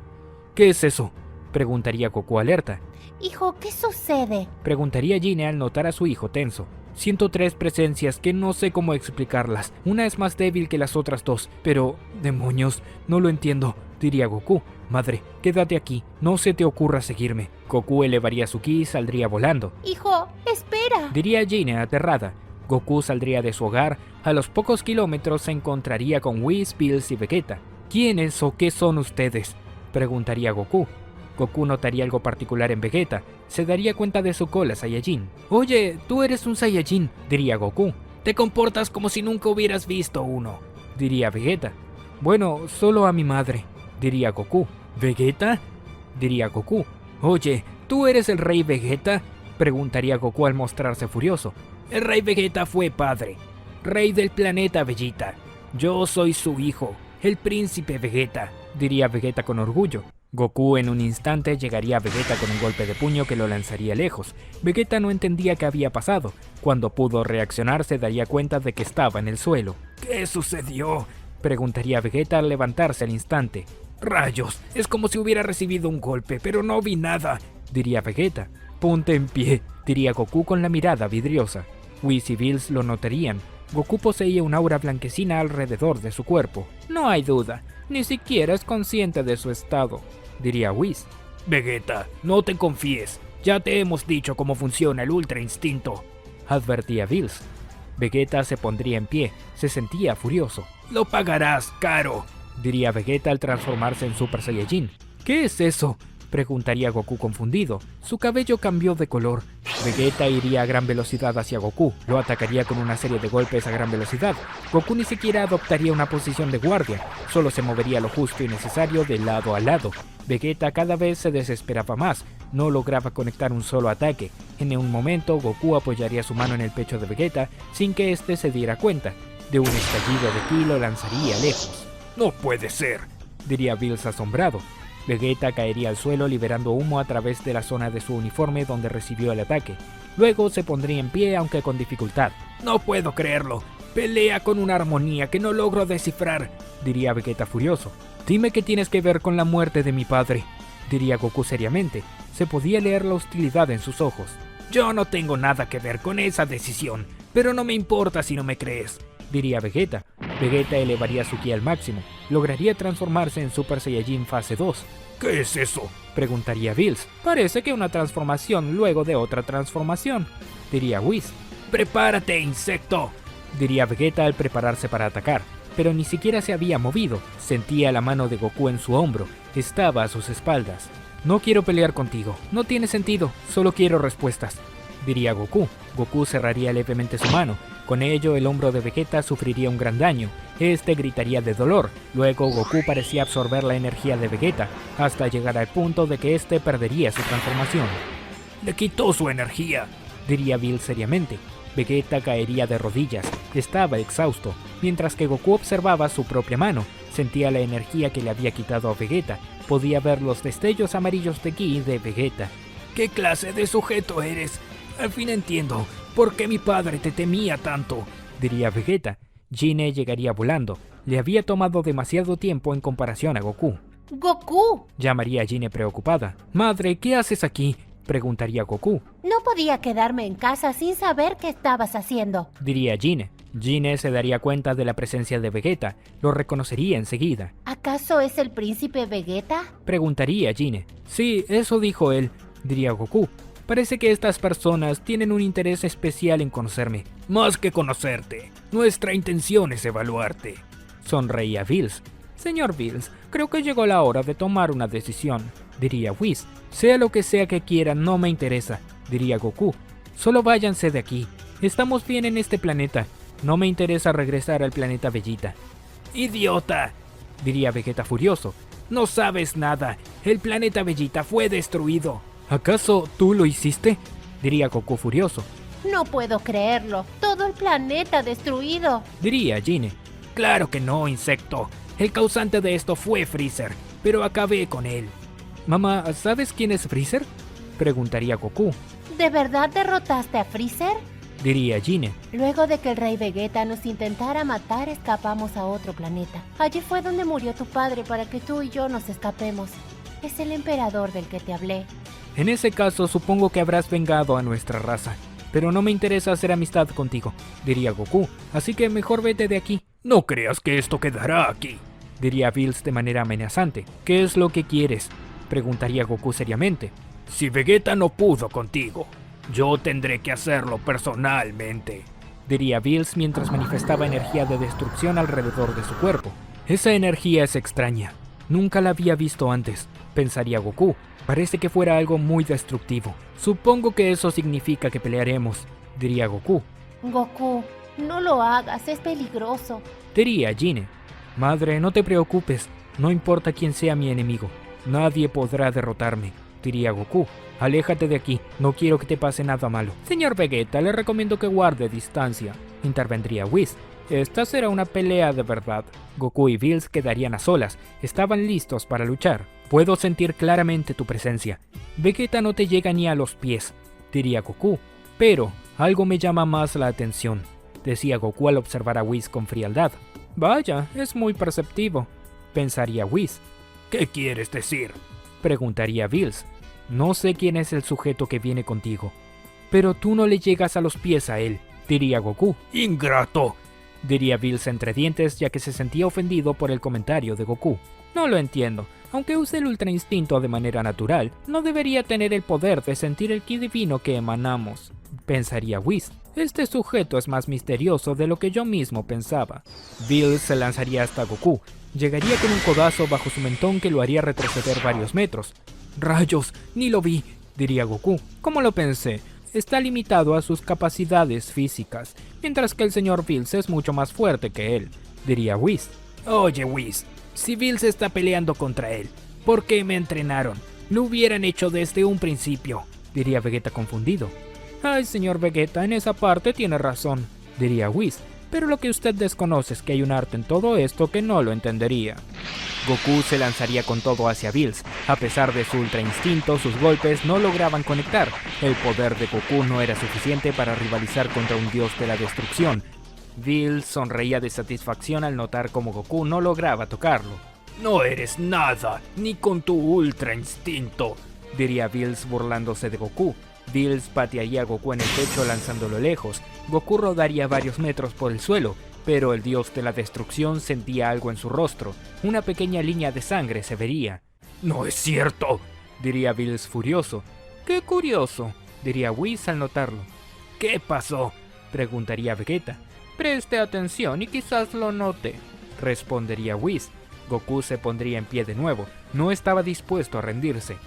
¿Qué es eso?, preguntaría Goku alerta. Hijo, ¿qué sucede?, preguntaría Gine al notar a su hijo tenso. Siento 3 presencias que no sé cómo explicarlas. Una es más débil que las otras 2, pero... ¡demonios! No lo entiendo, diría Goku. Madre, quédate aquí, no se te ocurra seguirme. Goku elevaría su ki y saldría volando. Hijo, espera, diría Gine aterrada. Goku saldría de su hogar. A los pocos kilómetros se encontraría con Whis, Bills y Vegeta. ¿Quiénes o qué son ustedes?, preguntaría Goku. Goku notaría algo particular en Vegeta. Se daría cuenta de su cola Saiyajin. Oye, tú eres un Saiyajin, diría Goku. Te comportas como si nunca hubieras visto uno, diría Vegeta. Bueno, solo a mi madre, diría Goku. ¿Vegeta?, diría Goku. Oye, ¿tú eres el rey Vegeta?, preguntaría Goku al mostrarse furioso. El rey Vegeta fue padre, rey del planeta Vegeta. Yo soy su hijo, el príncipe Vegeta, diría Vegeta con orgullo. Goku en un instante llegaría a Vegeta con un golpe de puño que lo lanzaría lejos. Vegeta no entendía qué había pasado. Cuando pudo reaccionar se daría cuenta de que estaba en el suelo. ¿Qué sucedió?, preguntaría Vegeta al levantarse al instante. Rayos, es como si hubiera recibido un golpe, pero no vi nada, diría Vegeta. Ponte en pie, diría Goku con la mirada vidriosa. Whis y Bills lo notarían. Goku poseía un aura blanquecina alrededor de su cuerpo. No hay duda, ni siquiera es consciente de su estado, diría Whis. Vegeta, no te confíes. Ya te hemos dicho cómo funciona el Ultra Instinto, advertía Bills. Vegeta se pondría en pie, se sentía furioso. Lo pagarás caro, diría Vegeta al transformarse en Super Saiyajin. ¿Qué es eso?, preguntaría Goku confundido. Su cabello cambió de color. Vegeta iría a gran velocidad hacia Goku, lo atacaría con una serie de golpes a gran velocidad. Goku ni siquiera adoptaría una posición de guardia, solo se movería lo justo y necesario de lado a lado. Vegeta cada vez se desesperaba más, no lograba conectar un solo ataque. En un momento, Goku apoyaría su mano en el pecho de Vegeta sin que éste se diera cuenta. De un estallido de ki lo lanzaría lejos. No puede ser, diría Bills asombrado. Vegeta caería al suelo liberando humo a través de la zona de su uniforme donde recibió el ataque. Luego se pondría en pie, aunque con dificultad. No puedo creerlo. Pelea con una armonía que no logro descifrar, diría Vegeta furioso. Dime qué tienes que ver con la muerte de mi padre, diría Goku seriamente. Se podía leer la hostilidad en sus ojos. Yo no tengo nada que ver con esa decisión, pero no me importa si no me crees, diría Vegeta. Vegeta elevaría su ki al máximo. Lograría transformarse en Super Saiyajin fase 2. ¿Qué es eso?, preguntaría Bills. Parece que una transformación luego de otra transformación, diría Whis. ¡Prepárate, insecto!, diría Vegeta al prepararse para atacar. Pero ni siquiera se había movido. Sentía la mano de Goku en su hombro. Estaba a sus espaldas. No quiero pelear contigo. No tiene sentido. Solo quiero respuestas, diría Goku. Goku cerraría levemente su mano. Con ello, el hombro de Vegeta sufriría un gran daño. Este gritaría de dolor. Luego, Goku parecía absorber la energía de Vegeta, hasta llegar al punto de que éste perdería su transformación. Le quitó su energía, diría Bills seriamente. Vegeta caería de rodillas. Estaba exhausto. Mientras que Goku observaba su propia mano, sentía la energía que le había quitado a Vegeta. Podía ver los destellos amarillos de ki de Vegeta. ¿Qué clase de sujeto eres? Al fin entiendo por qué mi padre te temía tanto, diría Vegeta. Gine llegaría volando. Le había tomado demasiado tiempo en comparación a Goku. ¡Goku!, llamaría Gine preocupada. Madre, ¿qué haces aquí?, preguntaría Goku. No podía quedarme en casa sin saber qué estabas haciendo, diría Gine. Gine se daría cuenta de la presencia de Vegeta. Lo reconocería enseguida. ¿Acaso es el príncipe Vegeta?, preguntaría Gine. Sí, eso dijo él, diría Goku. Parece que estas personas tienen un interés especial en conocerme. Más que conocerte, nuestra intención es evaluarte, sonreía Bills. Señor Bills, creo que llegó la hora de tomar una decisión, diría Whis. Sea lo que sea que quieran, no me interesa, diría Goku. Solo váyanse de aquí. Estamos bien en este planeta. No me interesa regresar al planeta Vegeta. ¡Idiota!, diría Vegeta furioso. No sabes nada. El planeta Vegeta fue destruido. ¿Acaso tú lo hiciste?, diría Goku furioso. No puedo creerlo. Todo el planeta destruido, diría Gine. Claro que no, insecto. El causante de esto fue Freezer, pero acabé con él. Mamá, ¿sabes quién es Freezer?, preguntaría Goku. ¿De verdad derrotaste a Freezer?, diría Gine. Luego de que el rey Vegeta nos intentara matar, escapamos a otro planeta. Allí fue donde murió tu padre para que tú y yo nos escapemos. Es el emperador del que te hablé. En ese caso, supongo que habrás vengado a nuestra raza. Pero no me interesa hacer amistad contigo, diría Goku. Así que mejor vete de aquí. No creas que esto quedará aquí, diría Bills de manera amenazante. ¿Qué es lo que quieres?, preguntaría Goku seriamente. Si Vegeta no pudo contigo, yo tendré que hacerlo personalmente, diría Bills mientras manifestaba energía de destrucción alrededor de su cuerpo. Esa energía es extraña. Nunca la había visto antes, pensaría Goku. Parece que fuera algo muy destructivo. Supongo que eso significa que pelearemos, diría Goku. Goku, no lo hagas, es peligroso, diría Gine. Madre, no te preocupes, no importa quién sea mi enemigo. Nadie podrá derrotarme, diría Goku. Aléjate de aquí, no quiero que te pase nada malo. Señor Vegeta, le recomiendo que guarde distancia, intervendría Whis. Esta será una pelea de verdad. Goku y Bills quedarían a solas. Estaban listos para luchar. Puedo sentir claramente tu presencia. Vegeta no te llega ni a los pies, diría Goku. Pero algo me llama más la atención, decía Goku al observar a Whis con frialdad. Vaya, es muy perceptivo, pensaría Whis. ¿Qué quieres decir?, preguntaría Bills. No sé quién es el sujeto que viene contigo, pero tú no le llegas a los pies a él, diría Goku. ¡Ingrato!, diría Bills entre dientes, ya que se sentía ofendido por el comentario de Goku. No lo entiendo. Aunque use el Ultra Instinto de manera natural, no debería tener el poder de sentir el ki divino que emanamos, pensaría Whis. Este sujeto es más misterioso de lo que yo mismo pensaba. Bills se lanzaría hasta Goku. Llegaría con un codazo bajo su mentón que lo haría retroceder varios metros. ¡Rayos! ¡Ni lo vi!, diría Goku. Como lo pensé, está limitado a sus capacidades físicas, mientras que el señor Bills es mucho más fuerte que él, diría Whis. Oye, Whis, si Bills está peleando contra él, ¿por qué me entrenaron? Lo hubieran hecho desde un principio, diría Vegeta confundido. Ay, señor Vegeta, en esa parte tiene razón, diría Whis, pero lo que usted desconoce es que hay un arte en todo esto que no lo entendería. Goku se lanzaría con todo hacia Bills. A pesar de su ultra instinto, sus golpes no lograban conectar. El poder de Goku no era suficiente para rivalizar contra un dios de la destrucción. Bills sonreía de satisfacción al notar cómo Goku no lograba tocarlo. No eres nada, ni con tu ultra instinto, diría Bills burlándose de Goku. Bills patearía a Goku en el pecho lanzándolo lejos. Goku rodaría varios metros por el suelo, pero el dios de la destrucción sentía algo en su rostro. Una pequeña línea de sangre se vería. ¡No es cierto!, diría Bills furioso. ¡Qué curioso!, diría Whis al notarlo. ¿Qué pasó?, preguntaría Vegeta. Preste atención y quizás lo note, respondería Whis. Goku se pondría en pie de nuevo. No estaba dispuesto a rendirse.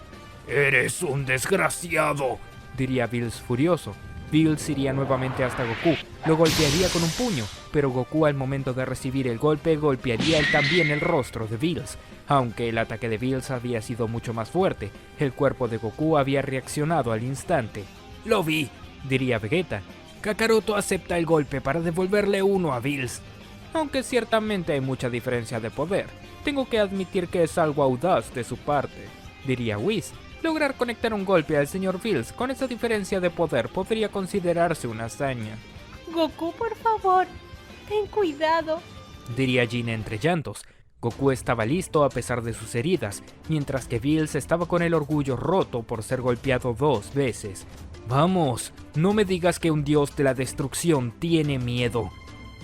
¡Eres un desgraciado!, diría Bills furioso. Bills iría nuevamente hasta Goku, lo golpearía con un puño, pero Goku al momento de recibir el golpe golpearía también el rostro de Bills. Aunque el ataque de Bills había sido mucho más fuerte, el cuerpo de Goku había reaccionado al instante. Lo vi, diría Vegeta. Kakaroto acepta el golpe para devolverle uno a Bills. Aunque ciertamente hay mucha diferencia de poder, tengo que admitir que es algo audaz de su parte, diría Whis. Lograr conectar un golpe al señor Bills con esa diferencia de poder podría considerarse una hazaña. Goku, por favor, ten cuidado, diría Gine entre llantos. Goku estaba listo a pesar de sus heridas, mientras que Bills estaba con el orgullo roto por ser golpeado 2 veces. Vamos, no me digas que un dios de la destrucción tiene miedo.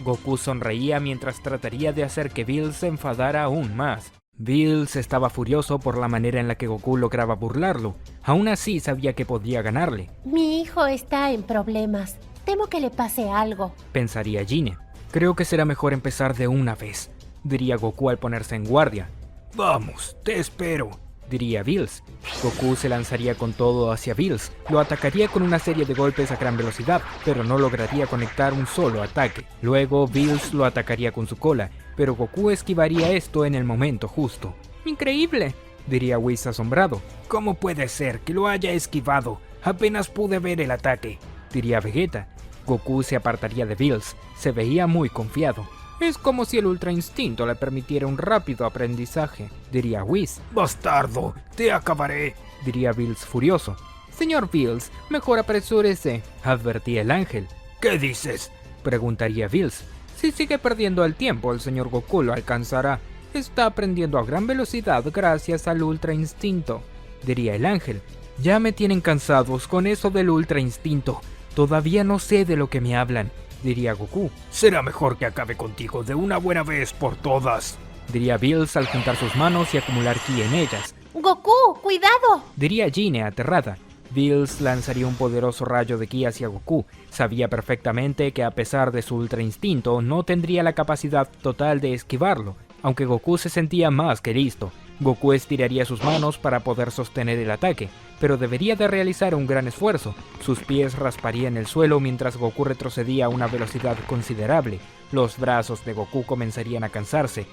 Goku sonreía mientras trataría de hacer que Bills se enfadara aún más. Bills estaba furioso por la manera en la que Goku lograba burlarlo. Aún así sabía que podía ganarle. Mi hijo está en problemas. Temo que le pase algo, pensaría Gine. Creo que será mejor empezar de una vez, diría Goku al ponerse en guardia. Vamos, te espero, diría Bills. Goku se lanzaría con todo hacia Bills. Lo atacaría con una serie de golpes a gran velocidad, pero no lograría conectar un solo ataque. Luego Bills lo atacaría con su cola, pero Goku esquivaría esto en el momento justo. ¡Increíble!, diría Whis asombrado. ¿Cómo puede ser que lo haya esquivado? Apenas pude ver el ataque, diría Vegeta. Goku se apartaría de Bills. Se veía muy confiado. Es como si el Ultra Instinto le permitiera un rápido aprendizaje, diría Whis. ¡Bastardo! ¡Te acabaré!, diría Bills furioso. Señor Bills, mejor apresúrese, advertía el ángel. ¿Qué dices?, preguntaría Bills. Si sigue perdiendo el tiempo, el señor Goku lo alcanzará. Está aprendiendo a gran velocidad gracias al Ultra Instinto, diría el ángel. Ya me tienen cansados con eso del Ultra Instinto. Todavía no sé de lo que me hablan, diría Goku. Será mejor que acabe contigo de una buena vez por todas, diría Bills al juntar sus manos y acumular ki en ellas. Goku, cuidado, diría Gine aterrada. Bills lanzaría un poderoso rayo de ki hacia Goku. Sabía perfectamente que a pesar de su ultra instinto no tendría la capacidad total de esquivarlo, aunque Goku se sentía más que listo. Goku estiraría sus manos para poder sostener el ataque, pero debería de realizar un gran esfuerzo. Sus pies rasparían el suelo mientras Goku retrocedía a una velocidad considerable. Los brazos de Goku comenzarían a cansarse,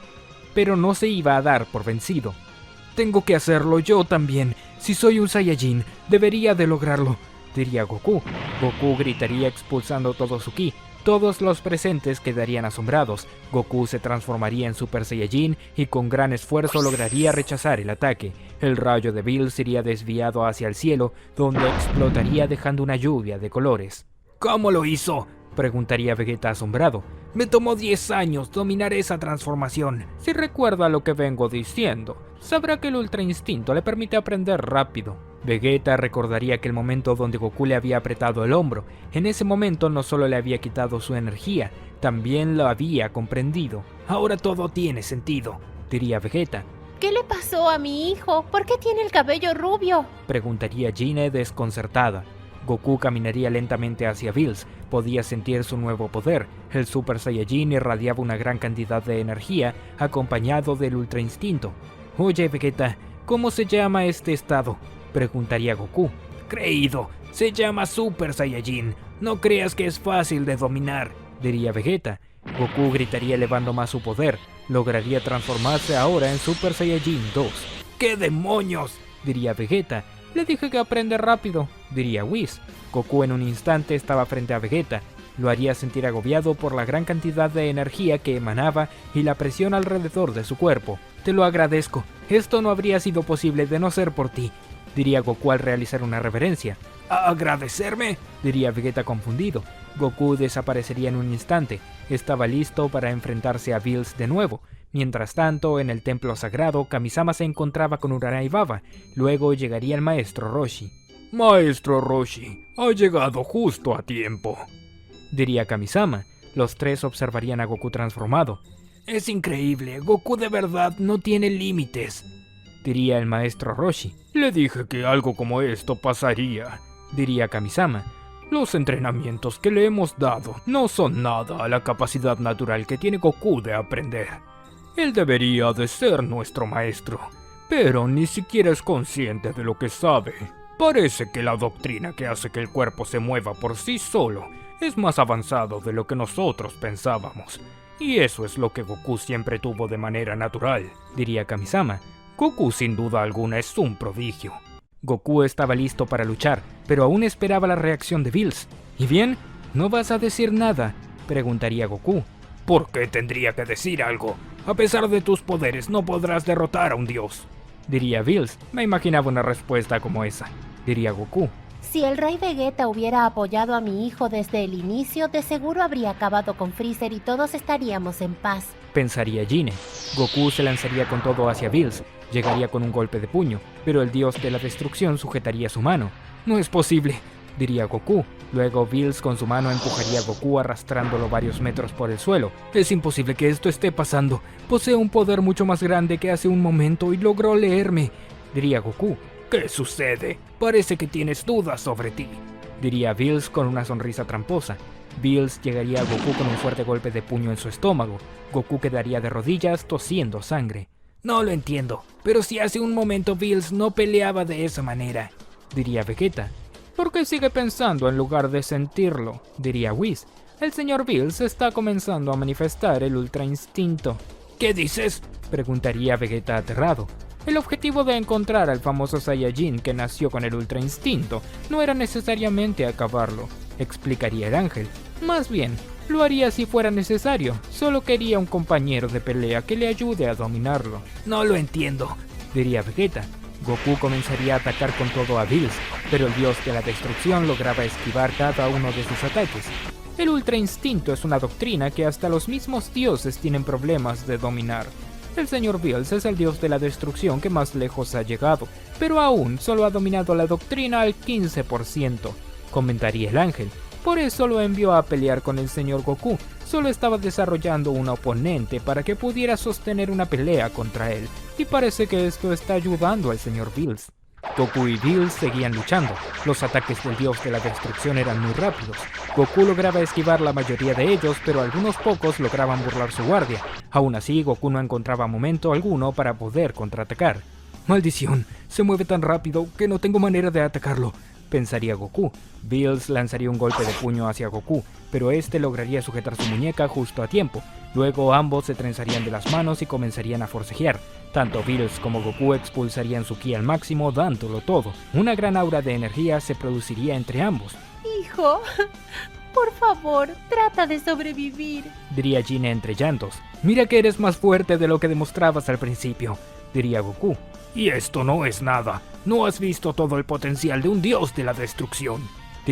pero no se iba a dar por vencido. Tengo que hacerlo yo también. Si soy un Saiyajin, debería de lograrlo, diría Goku. Goku gritaría expulsando todo su ki. Todos los presentes quedarían asombrados. Goku se transformaría en Super Saiyajin y con gran esfuerzo lograría rechazar el ataque. El rayo de Bills iría desviado hacia el cielo, donde explotaría dejando una lluvia de colores. ¿Cómo lo hizo?, preguntaría Vegeta asombrado. Me tomó 10 años dominar esa transformación. Si recuerda lo que vengo diciendo, sabrá que el Ultra Instinto le permite aprender rápido. Vegeta recordaría aquel momento donde Goku le había apretado el hombro. En ese momento no solo le había quitado su energía, también lo había comprendido. Ahora todo tiene sentido, diría Vegeta. ¿Qué le pasó a mi hijo? ¿Por qué tiene el cabello rubio? Preguntaría Gine desconcertada. Goku caminaría lentamente hacia Bills. Podía sentir su nuevo poder. El Super Saiyajin irradiaba una gran cantidad de energía, acompañado del Ultra Instinto. Oye, Vegeta, ¿cómo se llama este estado? Preguntaría Goku. Creído, se llama Super Saiyajin. No creas que es fácil de dominar, diría Vegeta. Goku gritaría elevando más su poder. Lograría transformarse ahora en Super Saiyajin 2. ¡Qué demonios!, diría Vegeta. Le dije que aprende rápido, diría Whis. Goku en un instante estaba frente a Vegeta. Lo haría sentir agobiado por la gran cantidad de energía que emanaba y la presión alrededor de su cuerpo. Te lo agradezco. Esto no habría sido posible de no ser por ti, diría Goku al realizar una reverencia. ¿Agradecerme?, diría Vegeta confundido. Goku desaparecería en un instante. Estaba listo para enfrentarse a Bills de nuevo. Mientras tanto, en el templo sagrado, Kamisama se encontraba con Urara y Baba. Luego llegaría el maestro Roshi. Maestro Roshi, ha llegado justo a tiempo, diría Kamisama. Los tres observarían a Goku transformado. Es increíble, Goku de verdad no tiene límites, diría el maestro Roshi. Le dije que algo como esto pasaría, diría Kamisama. Los entrenamientos que le hemos dado no son nada a la capacidad natural que tiene Goku de aprender. Él debería de ser nuestro maestro, pero ni siquiera es consciente de lo que sabe. Parece que la doctrina que hace que el cuerpo se mueva por sí solo es más avanzado de lo que nosotros pensábamos. Y eso es lo que Goku siempre tuvo de manera natural, diría Kamisama. Goku sin duda alguna es un prodigio. Goku estaba listo para luchar, pero aún esperaba la reacción de Bills. ¿Y bien? ¿No vas a decir nada?, preguntaría Goku. ¿Por qué tendría que decir algo? A pesar de tus poderes no podrás derrotar a un dios, diría Bills. Me imaginaba una respuesta como esa, diría Goku. Si el rey Vegeta hubiera apoyado a mi hijo desde el inicio, de seguro habría acabado con Freezer y todos estaríamos en paz, pensaría Gine. Goku se lanzaría con todo hacia Bills. Llegaría con un golpe de puño, pero el dios de la destrucción sujetaría su mano. No es posible, diría Goku. Luego Bills con su mano empujaría a Goku arrastrándolo varios metros por el suelo. Es imposible que esto esté pasando. Posee un poder mucho más grande que hace un momento y logró leerme, diría Goku. ¿Qué sucede? Parece que tienes dudas sobre ti, diría Bills con una sonrisa tramposa. Bills llegaría a Goku con un fuerte golpe de puño en su estómago. Goku quedaría de rodillas tosiendo sangre. No lo entiendo, pero si hace un momento Bills no peleaba de esa manera, diría Vegeta. ¿Por qué sigue pensando en lugar de sentirlo?, diría Whis. El señor Bills está comenzando a manifestar el Ultra Instinto. ¿Qué dices?, preguntaría Vegeta aterrado. El objetivo de encontrar al famoso Saiyajin que nació con el Ultra Instinto no era necesariamente acabarlo, explicaría el ángel. Más bien, lo haría si fuera necesario. Solo quería un compañero de pelea que le ayude a dominarlo. No lo entiendo, diría Vegeta. Goku comenzaría a atacar con todo a Bills, pero el dios de la destrucción lograba esquivar cada uno de sus ataques. El Ultra Instinto es una doctrina que hasta los mismos dioses tienen problemas de dominar. El señor Bills es el dios de la destrucción que más lejos ha llegado, pero aún solo ha dominado la doctrina al 15%, comentaría el ángel. Por eso lo envió a pelear con el señor Goku. Solo estaba desarrollando un oponente para que pudiera sostener una pelea contra él, y parece que esto está ayudando al señor Bills. Goku y Bills seguían luchando. Los ataques del dios de la destrucción eran muy rápidos. Goku lograba esquivar la mayoría de ellos, pero algunos pocos lograban burlar su guardia. Aún así, Goku no encontraba momento alguno para poder contraatacar. Maldición, se mueve tan rápido que no tengo manera de atacarlo, pensaría Goku. Bills lanzaría un golpe de puño hacia Goku, pero este lograría sujetar su muñeca justo a tiempo. Luego ambos se trenzarían de las manos y comenzarían a forcejear. Tanto Bills como Goku expulsarían su ki al máximo, dándolo todo. Una gran aura de energía se produciría entre ambos. Hijo, por favor, trata de sobrevivir, diría Gine entre llantos. Mira que eres más fuerte de lo que demostrabas al principio, diría Goku. Y esto no es nada. No has visto todo el potencial de un dios de la destrucción,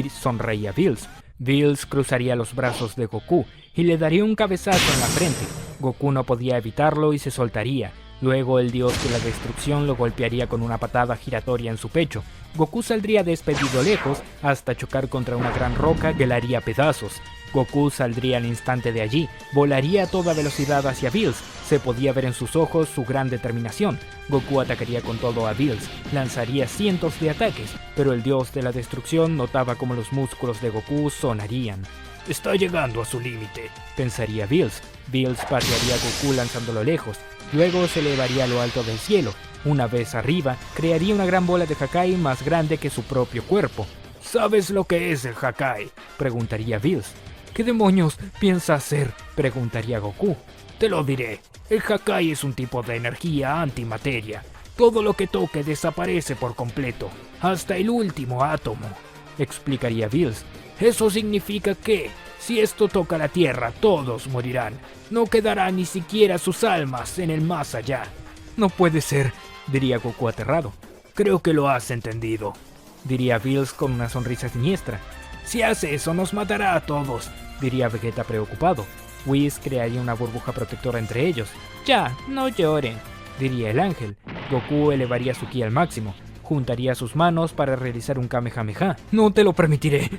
sonreía Bills. Bills cruzaría los brazos de Goku y le daría un cabezazo en la frente. Goku no podía evitarlo y se soltaría. Luego el dios de la destrucción lo golpearía con una patada giratoria en su pecho. Goku saldría despedido lejos hasta chocar contra una gran roca que la haría a pedazos. Goku saldría al instante de allí, volaría a toda velocidad hacia Bills. Se podía ver en sus ojos su gran determinación. Goku atacaría con todo a Bills, lanzaría cientos de ataques, pero el dios de la destrucción notaba cómo los músculos de Goku sonarían. Está llegando a su límite, pensaría Bills. Bills patearía a Goku lanzándolo lejos, luego se elevaría a lo alto del cielo. Una vez arriba, crearía una gran bola de Hakai más grande que su propio cuerpo. ¿Sabes lo que es el Hakai?, preguntaría Bills. ¿Qué demonios piensa hacer?, preguntaría Goku. Te lo diré. El Hakai es un tipo de energía antimateria. Todo lo que toque desaparece por completo, hasta el último átomo, explicaría Bills. Eso significa que, si esto toca la Tierra, todos morirán. No quedarán ni siquiera sus almas en el más allá. No puede ser, diría Goku aterrado. Creo que lo has entendido, diría Bills con una sonrisa siniestra. Si hace eso nos matará a todos, diría Vegeta preocupado. Whis crearía una burbuja protectora entre ellos. Ya, no lloren, diría el ángel. Goku elevaría su ki al máximo. Juntaría sus manos para realizar un Kamehameha. No te lo permitiré.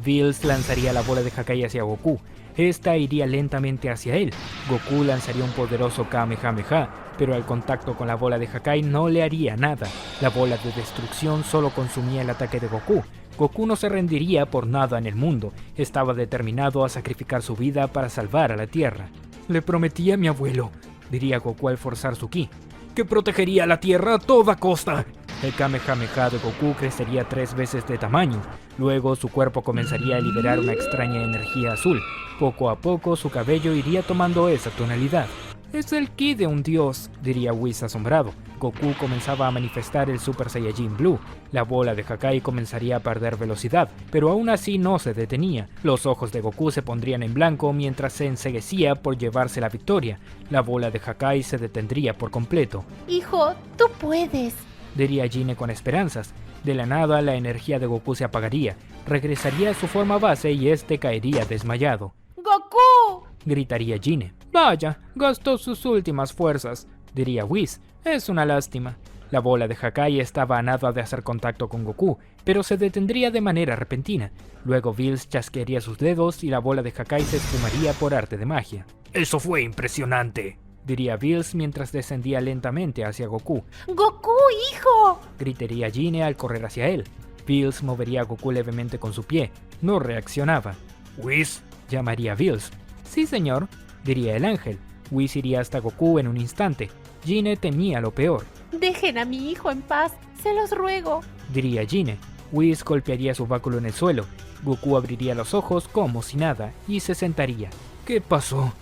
Bills lanzaría la bola de Hakai hacia Goku. Esta iría lentamente hacia él. Goku lanzaría un poderoso Kamehameha, pero al contacto con la bola de Hakai no le haría nada. La bola de destrucción solo consumía el ataque de Goku. Goku no se rendiría por nada en el mundo. Estaba determinado a sacrificar su vida para salvar a la Tierra. Le prometí a mi abuelo, diría Goku al forzar su ki, que protegería a la Tierra a toda costa. El Kamehameha de Goku crecería 3 veces de tamaño. Luego su cuerpo comenzaría a liberar una extraña energía azul. Poco a poco su cabello iría tomando esa tonalidad. Es el ki de un dios, diría Whis asombrado. Goku comenzaba a manifestar el Super Saiyajin Blue. La bola de Hakai comenzaría a perder velocidad, pero aún así no se detenía. Los ojos de Goku se pondrían en blanco mientras se enceguecía por llevarse la victoria. La bola de Hakai se detendría por completo. Hijo, tú puedes, diría Gine con esperanzas. De la nada la energía de Goku se apagaría, regresaría a su forma base y este caería desmayado. ¡Goku!, gritaría Gine. Vaya, gastó sus últimas fuerzas, diría Whis. Es una lástima. La bola de Hakai estaba a nada de hacer contacto con Goku, pero se detendría de manera repentina. Luego Bills chasquearía sus dedos y la bola de Hakai se esfumaría por arte de magia. Eso fue impresionante, diría Bills mientras descendía lentamente hacia Goku. ¡Goku, hijo!, gritaría Gine al correr hacia él. Bills movería a Goku levemente con su pie. No reaccionaba. ¿Whis?, llamaría Bills. Sí, señor, diría el ángel. Whis iría hasta Goku en un instante. Gine temía lo peor. Dejen a mi hijo en paz, se los ruego, diría Gine. Whis golpearía su báculo en el suelo. Goku abriría los ojos como si nada y se sentaría. ¿Qué pasó?,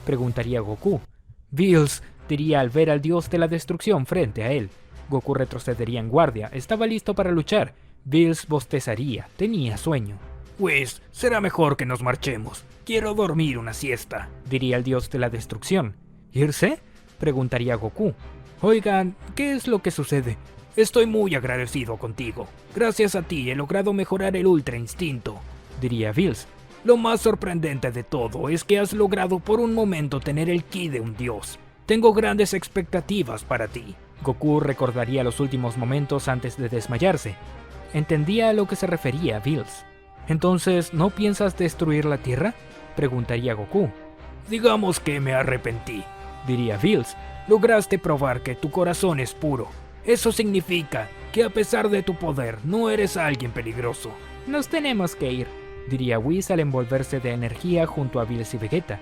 preguntaría Goku. Bills, diría al ver al dios de la destrucción frente a él. Goku retrocedería en guardia, estaba listo para luchar. Bills bostezaría, tenía sueño. Pues será mejor que nos marchemos. Quiero dormir una siesta, diría el dios de la destrucción. ¿Irse?, preguntaría Goku. Oigan, ¿qué es lo que sucede? Estoy muy agradecido contigo. Gracias a ti he logrado mejorar el Ultra Instinto, diría Bills. Lo más sorprendente de todo es que has logrado por un momento tener el ki de un dios. Tengo grandes expectativas para ti. Goku recordaría los últimos momentos antes de desmayarse. Entendía a lo que se refería Bills. ¿Entonces no piensas destruir la Tierra?, preguntaría Goku. Digamos que me arrepentí, diría Bills. Lograste probar que tu corazón es puro. Eso significa que a pesar de tu poder, no eres alguien peligroso. Nos tenemos que ir, diría Whis al envolverse de energía junto a Bills y Vegeta.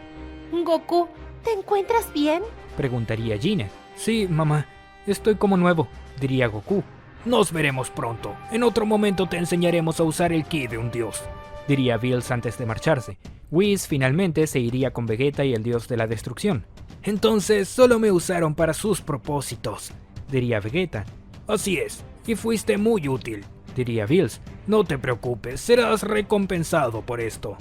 Goku, ¿te encuentras bien?, preguntaría Gine. Sí, mamá, estoy como nuevo, diría Goku. Nos veremos pronto. En otro momento te enseñaremos a usar el ki de un dios, diría Bills antes de marcharse. Whis finalmente se iría con Vegeta y el dios de la destrucción. Entonces solo me usaron para sus propósitos, diría Vegeta. Así es, y fuiste muy útil, diría Bills. No te preocupes, serás recompensado por esto.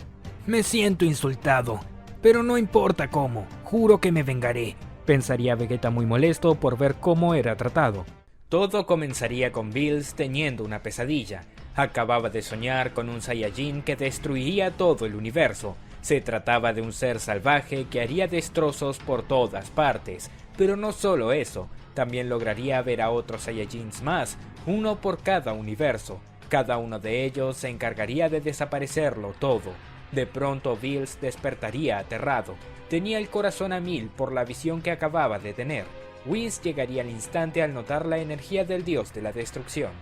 Me siento insultado, pero no importa cómo, juro que me vengaré, pensaría Vegeta muy molesto por ver cómo era tratado. Todo comenzaría con Bills teniendo una pesadilla. Acababa de soñar con un Saiyajin que destruiría todo el universo. Se trataba de un ser salvaje que haría destrozos por todas partes, pero no solo eso, también lograría ver a otros Saiyajins más, uno por cada universo. Cada uno de ellos se encargaría de desaparecerlo todo. De pronto Bills despertaría aterrado. Tenía el corazón a mil por la visión que acababa de tener. Whis llegaría al instante al notar la energía del dios de la destrucción.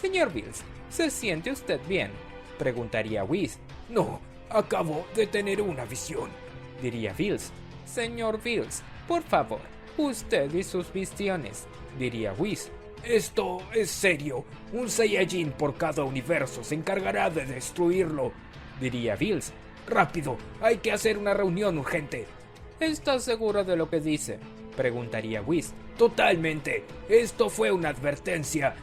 «Señor Bills, ¿se siente usted bien?», preguntaría Whis. No, acabo de tener una visión, diría Bills. «Señor Bills, por favor, usted y sus visiones», diría Whis. Esto es serio. Un Saiyajin por cada universo se encargará de destruirlo, diría Bills. Rápido, hay que hacer una reunión urgente. ¿Estás seguro de lo que dice?, preguntaría Whis. Totalmente. Esto fue una advertencia,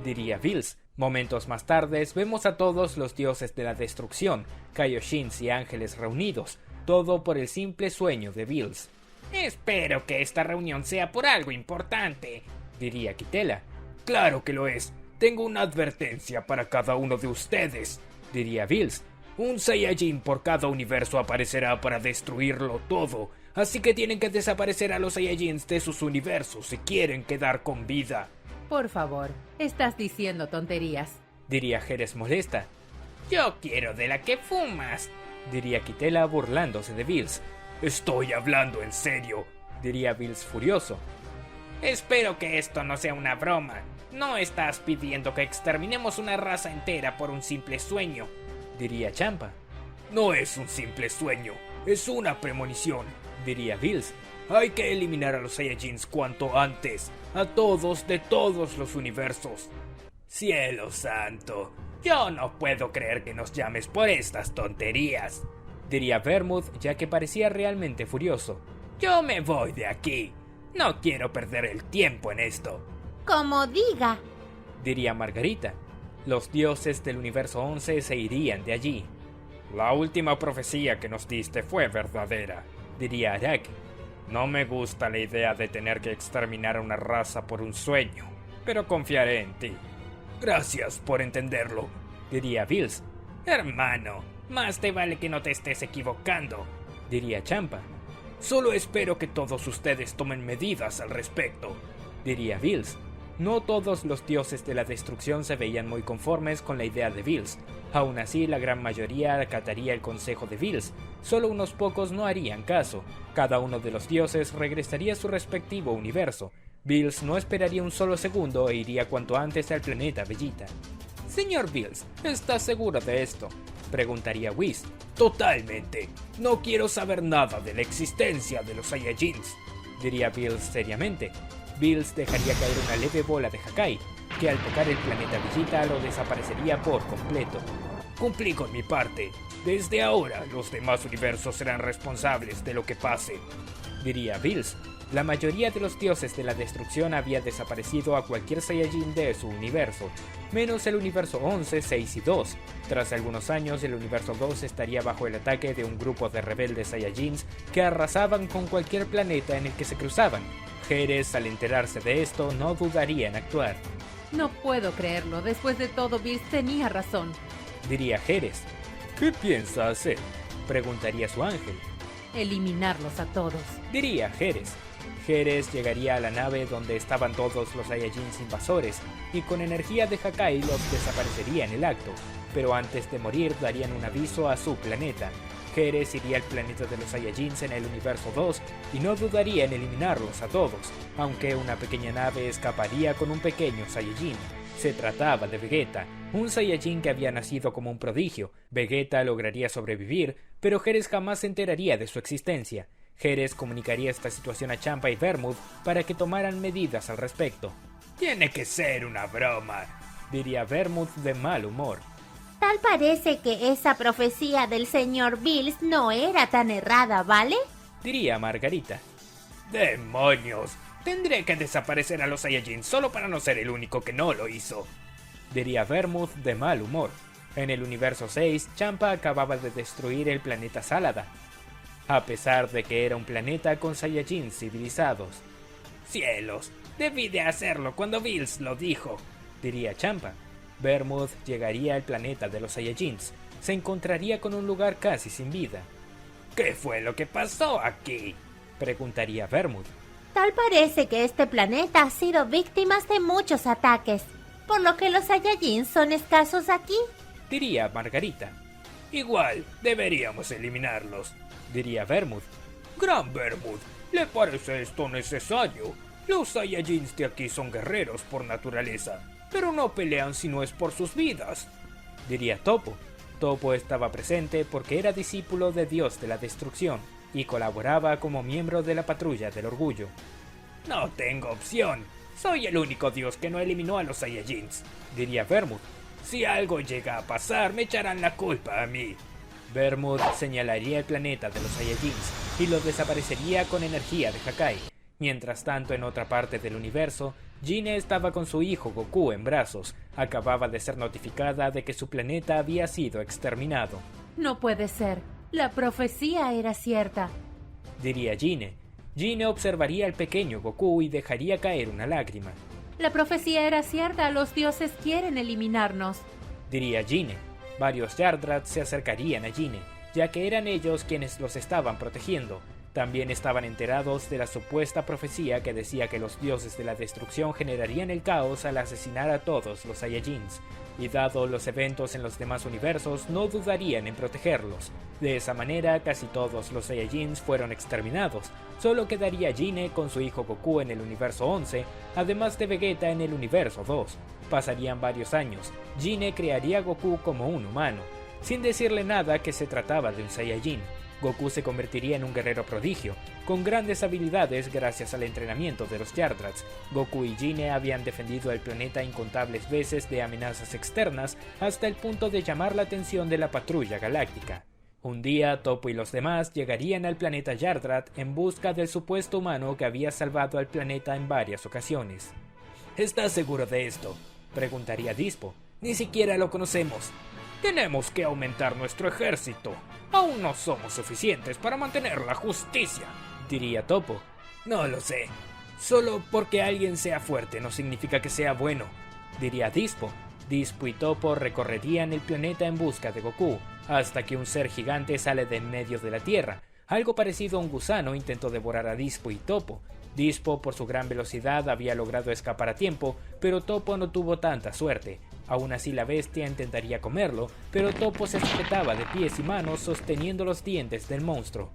diría Bills. Momentos más tarde vemos a todos los dioses de la destrucción, Kaioshins y ángeles reunidos, todo por el simple sueño de Bills. Espero que esta reunión sea por algo importante, diría Kitela. Claro que lo es. Tengo una advertencia para cada uno de ustedes, diría Bills. Un Saiyajin por cada universo aparecerá para destruirlo todo, así que tienen que desaparecer a los Saiyajins de sus universos si quieren quedar con vida. Por favor, estás diciendo tonterías, diría Jerez molesta. Yo quiero de la que fumas, diría Kitela burlándose de Bills. Estoy hablando en serio, diría Bills furioso. Espero que esto no sea una broma. No estás pidiendo que exterminemos una raza entera por un simple sueño, diría Champa. No es un simple sueño, es una premonición, diría Bills. Hay que eliminar a los Saiyajins cuanto antes, a todos de todos los universos. Cielo santo, yo no puedo creer que nos llames por estas tonterías, diría Vermouth, ya que parecía realmente furioso. Yo me voy de aquí. No quiero perder el tiempo en esto. Como diga, diría Margarita. Los dioses del universo 11 se irían de allí. La última profecía que nos diste fue verdadera, diría Arak. No me gusta la idea de tener que exterminar a una raza por un sueño, pero confiaré en ti. Gracias por entenderlo, diría Bills. Hermano, más te vale que no te estés equivocando, diría Champa. Solo espero que todos ustedes tomen medidas al respecto, diría Bills. No todos los dioses de la destrucción se veían muy conformes con la idea de Bills. Aún así, la gran mayoría acataría el consejo de Bills. Solo unos pocos no harían caso. Cada uno de los dioses regresaría a su respectivo universo. Bills no esperaría un solo segundo e iría cuanto antes al planeta Vegeta. «Señor Bills, ¿estás seguro de esto?», preguntaría Whis. «Totalmente. No quiero saber nada de la existencia de los Saiyajins», diría Bills seriamente. Bills dejaría caer una leve bola de Hakai, que al tocar el planeta Vegeta lo desaparecería por completo. «Cumplí con mi parte. Desde ahora, los demás universos serán responsables de lo que pase», diría Bills. La mayoría de los dioses de la destrucción había desaparecido a cualquier Saiyajin de su universo, menos el universo 11, 6 y 2. Tras algunos años, el universo 2 estaría bajo el ataque de un grupo de rebeldes Saiyajins que arrasaban con cualquier planeta en el que se cruzaban. Jerez, al enterarse de esto, no dudaría en actuar. No puedo creerlo, después de todo Bills tenía razón, diría Jerez. ¿Qué piensa hacer?, preguntaría su ángel. Eliminarlos a todos, diría Jerez. Jerez llegaría a la nave donde estaban todos los Saiyajins invasores y con energía de Hakai los desaparecería en el acto, pero antes de morir darían un aviso a su planeta. Jerez iría al planeta de los Saiyajins en el universo 2 y no dudaría en eliminarlos a todos, aunque una pequeña nave escaparía con un pequeño Saiyajin. Se trataba de Vegeta, un Saiyajin que había nacido como un prodigio. Vegeta lograría sobrevivir, pero Jerez jamás se enteraría de su existencia. Jerez comunicaría esta situación a Champa y Vermouth para que tomaran medidas al respecto. «Tiene que ser una broma», diría Vermouth de mal humor. Tal parece que esa profecía del señor Bills no era tan errada, ¿vale?, diría Margarita. «¡Demonios! Tendré que desaparecer a los Saiyajin solo para no ser el único que no lo hizo», diría Vermouth de mal humor. En el universo 6, Champa acababa de destruir el planeta Salada, a pesar de que era un planeta con Saiyajins civilizados. «Cielos, debí de hacerlo cuando Bills lo dijo», diría Champa. Vermouth llegaría al planeta de los Saiyajins. Se encontraría con un lugar casi sin vida. ¿Qué fue lo que pasó aquí?, preguntaría Vermouth. Tal parece que este planeta ha sido víctima de muchos ataques, por lo que los Saiyajins son escasos aquí. Diría Margarita. Igual, deberíamos eliminarlos, diría Vermouth. Gran Vermouth, ¿le parece esto necesario? Los Saiyajins de aquí son guerreros por naturaleza, pero no pelean si no es por sus vidas, diría Toppo. Toppo estaba presente porque era discípulo de Dios de la Destrucción y colaboraba como miembro de la Patrulla del Orgullo. No tengo opción. Soy el único dios que no eliminó a los Saiyajins, diría Vermouth. Si algo llega a pasar, me echarán la culpa a mí. Vermouth señalaría el planeta de los Saiyajins y lo desaparecería con energía de Hakai. Mientras tanto, en otra parte del universo, Gine estaba con su hijo Goku en brazos. Acababa de ser notificada de que su planeta había sido exterminado. No puede ser. La profecía era cierta. Diría Gine. Gine observaría al pequeño Goku y dejaría caer una lágrima. La profecía era cierta. Los dioses quieren eliminarnos. Diría Gine. Varios Yardrats se acercarían a Gine, ya que eran ellos quienes los estaban protegiendo. También estaban enterados de la supuesta profecía que decía que los dioses de la destrucción generarían el caos al asesinar a todos los Saiyajins, y dado los eventos en los demás universos, no dudarían en protegerlos. De esa manera, casi todos los Saiyajins fueron exterminados. Solo quedaría Gine con su hijo Goku en el universo 11, además de Vegeta en el universo 2. Pasarían varios años. Gine crearía a Goku como un humano, sin decirle nada que se trataba de un Saiyajin. Goku se convertiría en un guerrero prodigio, con grandes habilidades gracias al entrenamiento de los Yardrats. Goku y Gine habían defendido el planeta incontables veces de amenazas externas hasta el punto de llamar la atención de la Patrulla Galáctica. Un día, Toppo y los demás llegarían al planeta Yardrat en busca del supuesto humano que había salvado al planeta en varias ocasiones. ¿Estás seguro de esto?, preguntaría Dispo. Ni siquiera lo conocemos. Tenemos que aumentar nuestro ejército. Aún no somos suficientes para mantener la justicia, diría Toppo. No lo sé. Solo porque alguien sea fuerte no significa que sea bueno, diría Dispo. Dispo y Toppo recorrerían el planeta en busca de Goku, hasta que un ser gigante sale de en medio de la Tierra. Algo parecido a un gusano intentó devorar a Dispo y Toppo. Dispo, por su gran velocidad, había logrado escapar a tiempo, pero Toppo no tuvo tanta suerte. Aún así, la bestia intentaría comerlo, pero Toppo se sujetaba de pies y manos sosteniendo los dientes del monstruo.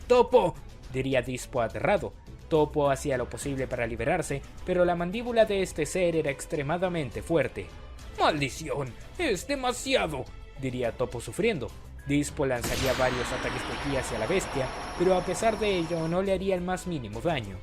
¡Toppo!, diría Dispo aterrado. Toppo hacía lo posible para liberarse, pero la mandíbula de este ser era extremadamente fuerte. ¡Maldición! ¡Es demasiado!, diría Toppo sufriendo. Dispo lanzaría varios ataques de ki hacia la bestia, pero a pesar de ello no le haría el más mínimo daño.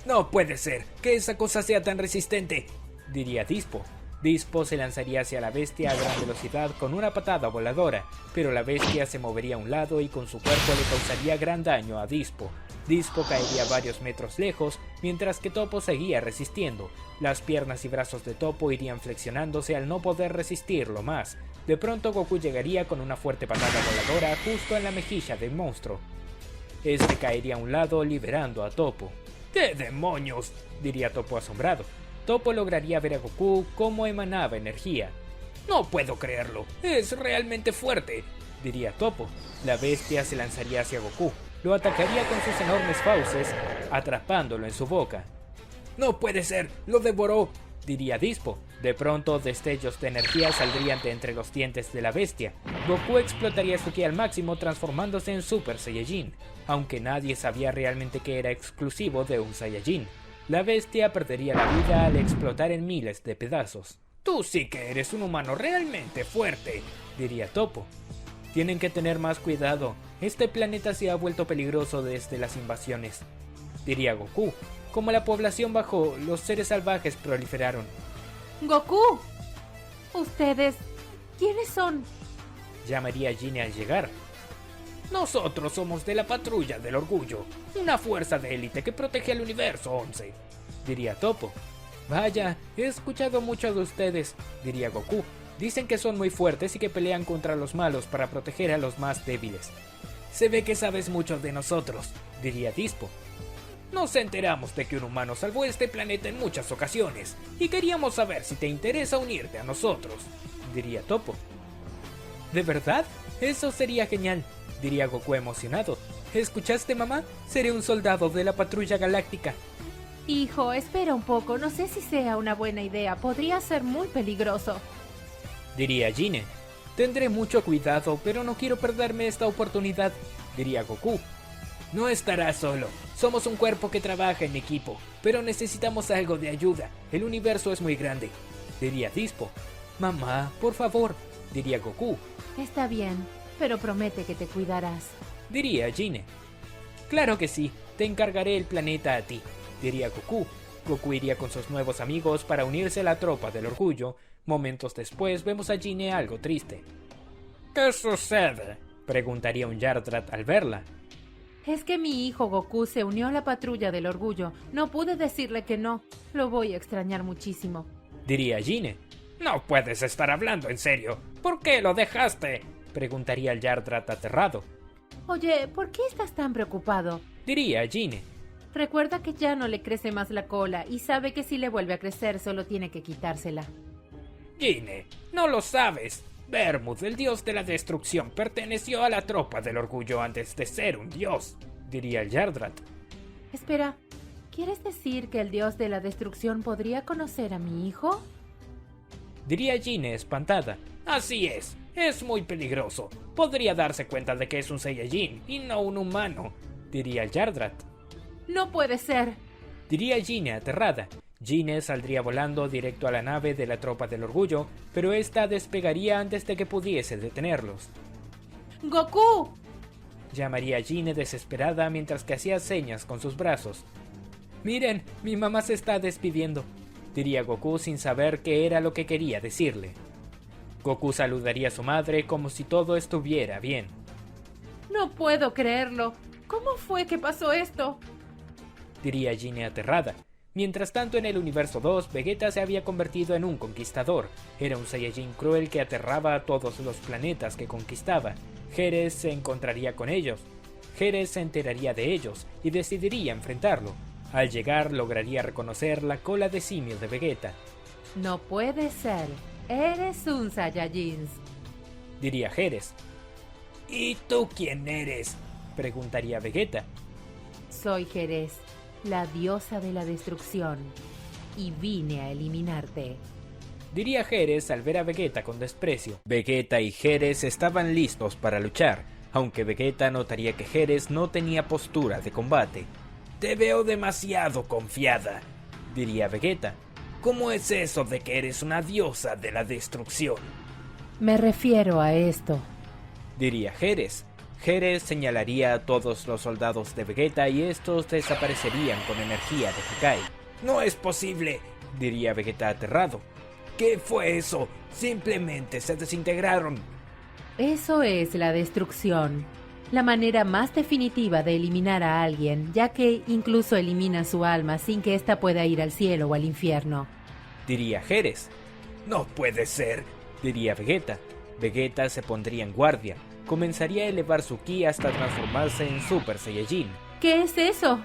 ¡No puede ser que esa cosa sea tan resistente!, diría Dispo. Dispo se lanzaría hacia la bestia a gran velocidad con una patada voladora, pero la bestia se movería a un lado y con su cuerpo le causaría gran daño a Dispo. Dispo caería varios metros lejos, mientras que Toppo seguía resistiendo. Las piernas y brazos de Toppo irían flexionándose al no poder resistirlo más. De pronto Goku llegaría con una fuerte patada voladora justo en la mejilla del monstruo. Este caería a un lado liberando a Toppo. ¿Qué demonios?, diría Toppo asombrado. Toppo lograría ver a Goku cómo emanaba energía. No puedo creerlo, es realmente fuerte, diría Toppo. La bestia se lanzaría hacia Goku, lo atacaría con sus enormes fauces, atrapándolo en su boca. No puede ser, lo devoró, diría Dispo. De pronto, destellos de energía saldrían de entre los dientes de la bestia. Goku explotaría su ki al máximo, transformándose en Super Saiyajin, aunque nadie sabía realmente que era exclusivo de un Saiyajin. La bestia perdería la vida al explotar en miles de pedazos. Tú sí que eres un humano realmente fuerte, diría Toppo. Tienen que tener más cuidado, este planeta se ha vuelto peligroso desde las invasiones, diría Goku. Como la población bajó, los seres salvajes proliferaron. ¡Goku! ¿Ustedes quiénes son? Llamaría Gine al llegar. Nosotros somos de la Patrulla del Orgullo, una fuerza de élite que protege al universo 11, diría Toppo. Vaya, he escuchado mucho de ustedes, diría Goku. Dicen que son muy fuertes y que pelean contra los malos para proteger a los más débiles. Se ve que sabes mucho de nosotros, diría Dispo. Nos enteramos de que un humano salvó este planeta en muchas ocasiones, y queríamos saber si te interesa unirte a nosotros, diría Toppo. ¿De verdad? Eso sería genial, diría Goku emocionado. ¿Escuchaste, mamá? Seré un soldado de la Patrulla Galáctica. Hijo, espera un poco, no sé si sea una buena idea, podría ser muy peligroso. Diría Gine. Tendré mucho cuidado, pero no quiero perderme esta oportunidad, diría Goku. No estarás solo. Somos un cuerpo que trabaja en equipo, pero necesitamos algo de ayuda. El universo es muy grande, diría Dispo. Mamá, por favor, diría Goku. Está bien, pero promete que te cuidarás. Diría Gine. Claro que sí, te encargaré el planeta a ti, diría Goku. Goku iría con sus nuevos amigos para unirse a la tropa del orgullo. Momentos después vemos a Gine algo triste. ¿Qué sucede?, preguntaría un Yardrat al verla. Es que mi hijo Goku se unió a la Patrulla del Orgullo. No pude decirle que no. Lo voy a extrañar muchísimo. Diría Gine. No puedes estar hablando en serio. ¿Por qué lo dejaste?, preguntaría el Yardrat aterrado. Oye, ¿por qué estás tan preocupado? Diría Gine. Recuerda que ya no le crece más la cola y sabe que si le vuelve a crecer solo tiene que quitársela. Gine, no lo sabes. Vermouth, el dios de la destrucción, perteneció a la tropa del orgullo antes de ser un dios, diría el Yardrat. Espera, ¿quieres decir que el dios de la destrucción podría conocer a mi hijo? Diría Gine espantada. Así es muy peligroso. Podría darse cuenta de que es un Saiyajin y no un humano, diría el Yardrat. ¡No puede ser! Diría Gine aterrada. Gine saldría volando directo a la nave de la tropa del orgullo, pero esta despegaría antes de que pudiese detenerlos. ¡Goku! Llamaría a Gine desesperada mientras que hacía señas con sus brazos. Miren, mi mamá se está despidiendo, diría Goku sin saber qué era lo que quería decirle. Goku saludaría a su madre como si todo estuviera bien. No puedo creerlo. ¿Cómo fue que pasó esto? Diría Gine aterrada. Mientras tanto, en el universo 2, Vegeta se había convertido en un conquistador. Era un Saiyajin cruel que aterraba a todos los planetas que conquistaba. Geras se encontraría con ellos. Geras se enteraría de ellos y decidiría enfrentarlo. Al llegar, lograría reconocer la cola de simio de Vegeta. No puede ser. Eres un Saiyajin, diría Geras. ¿Y tú quién eres?, preguntaría Vegeta. Soy Geras, la diosa de la destrucción, y vine a eliminarte, diría Geras al ver a Vegeta con desprecio. Vegeta y Geras estaban listos para luchar, aunque Vegeta notaría que Geras no tenía postura de combate. Te veo demasiado confiada, diría Vegeta. ¿Cómo es eso de que eres una diosa de la destrucción? Me refiero a esto, diría Geras. Geras señalaría a todos los soldados de Vegeta y estos desaparecerían con energía de Hakai. No es posible, diría Vegeta aterrado. ¿Qué fue eso? Simplemente se desintegraron. Eso es la destrucción. La manera más definitiva de eliminar a alguien, ya que incluso elimina su alma sin que ésta pueda ir al cielo o al infierno, diría Geras. No puede ser, diría Vegeta. Vegeta se pondría en guardia. Comenzaría a elevar su ki hasta transformarse en Super Saiyajin. ¿Qué es eso?,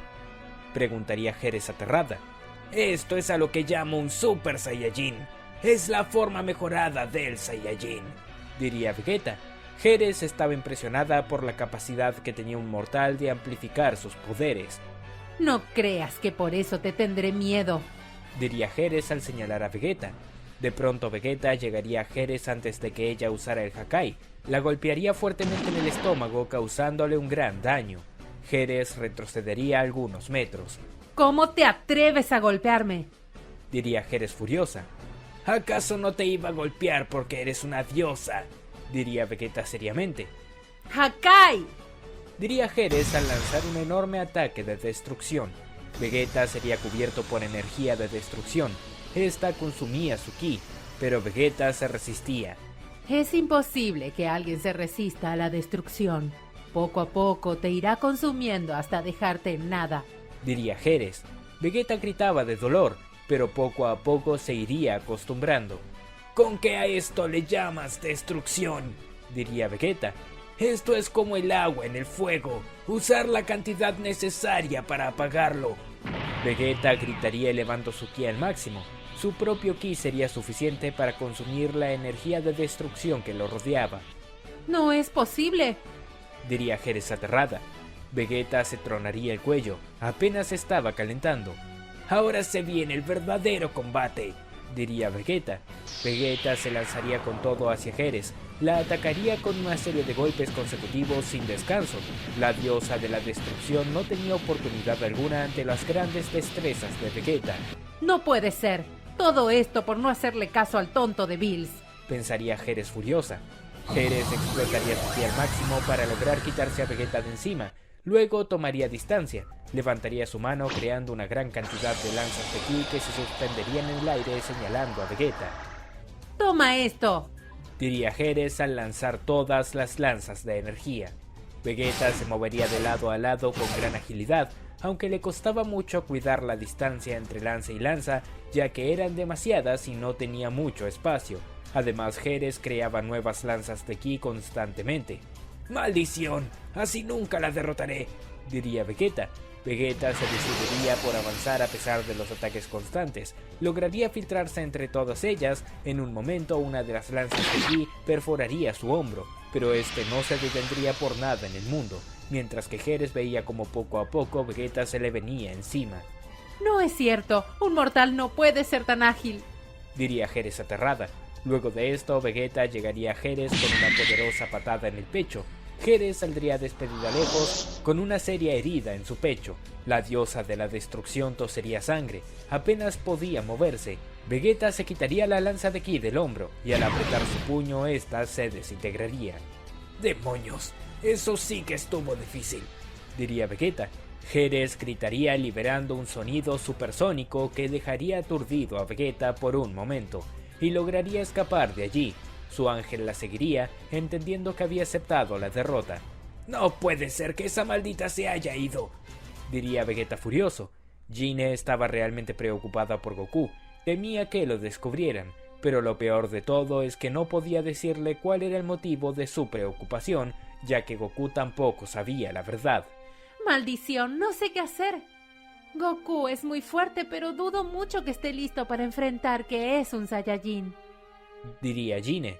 preguntaría Geras aterrada. Esto es a lo que llamo un Super Saiyajin. Es la forma mejorada del Saiyajin, diría Vegeta. Geras estaba impresionada por la capacidad que tenía un mortal de amplificar sus poderes. No creas que por eso te tendré miedo, diría Geras al señalar a Vegeta. De pronto Vegeta llegaría a Geras antes de que ella usara el Hakai. La golpearía fuertemente en el estómago, causándole un gran daño. Geras retrocedería algunos metros. ¿Cómo te atreves a golpearme?, diría Geras furiosa. ¿Acaso no te iba a golpear porque eres una diosa?, diría Vegeta seriamente. ¡Hakai!, diría Geras al lanzar un enorme ataque de destrucción. Vegeta sería cubierto por energía de destrucción. Esta consumía su ki, pero Vegeta se resistía. Es imposible que alguien se resista a la destrucción. Poco a poco te irá consumiendo hasta dejarte en nada, diría Geras. Vegeta gritaba de dolor, pero poco a poco se iría acostumbrando. ¿Con qué a esto le llamas destrucción?, diría Vegeta. Esto es como el agua en el fuego, usar la cantidad necesaria para apagarlo. Vegeta gritaría elevando su ki al máximo. Su propio ki sería suficiente para consumir la energía de destrucción que lo rodeaba. No es posible, diría Geras aterrada. Vegeta se tronaría el cuello, apenas estaba calentando. Ahora se viene el verdadero combate, diría Vegeta. Vegeta se lanzaría con todo hacia Heres, la atacaría con una serie de golpes consecutivos sin descanso. La diosa de la destrucción no tenía oportunidad alguna ante las grandes destrezas de Vegeta. No puede ser. Todo esto por no hacerle caso al tonto de Bills, pensaría Heres furiosa. Heres explotaría su ki al máximo para lograr quitarse a Vegeta de encima. Luego tomaría distancia, levantaría su mano creando una gran cantidad de lanzas de ki que se suspenderían en el aire señalando a Vegeta. ¡Toma esto!, diría Heres al lanzar todas las lanzas de energía. Vegeta se movería de lado a lado con gran agilidad, aunque le costaba mucho cuidar la distancia entre lanza y lanza, ya que eran demasiadas y no tenía mucho espacio. Además, Heres creaba nuevas lanzas de ki constantemente. ¡Maldición! Así nunca la derrotaré, diría Vegeta. Vegeta se decidiría por avanzar a pesar de los ataques constantes. Lograría filtrarse entre todas ellas. En un momento, una de las lanzas de ki perforaría su hombro, pero este no se detendría por nada en el mundo, mientras que Heres veía como poco a poco Vegeta se le venía encima. No es cierto, un mortal no puede ser tan ágil, diría Heres aterrada. Luego de esto, Vegeta llegaría a Heres con una poderosa patada en el pecho. Heres saldría despedida lejos con una seria herida en su pecho. La diosa de la destrucción tosería sangre, apenas podía moverse. Vegeta se quitaría la lanza de ki del hombro y al apretar su puño esta se desintegraría. ¡Demonios! Eso sí que estuvo difícil, diría Vegeta. Heres gritaría liberando un sonido supersónico que dejaría aturdido a Vegeta por un momento y lograría escapar de allí. Su ángel la seguiría, entendiendo que había aceptado la derrota. ¡No puede ser que esa maldita se haya ido!, diría Vegeta furioso. Gine estaba realmente preocupada por Goku, temía que lo descubrieran, pero lo peor de todo es que no podía decirle cuál era el motivo de su preocupación, ya que Goku tampoco sabía la verdad. ¡Maldición! No sé qué hacer. Goku es muy fuerte, pero dudo mucho que esté listo para enfrentar que es un Saiyajin, diría Gine.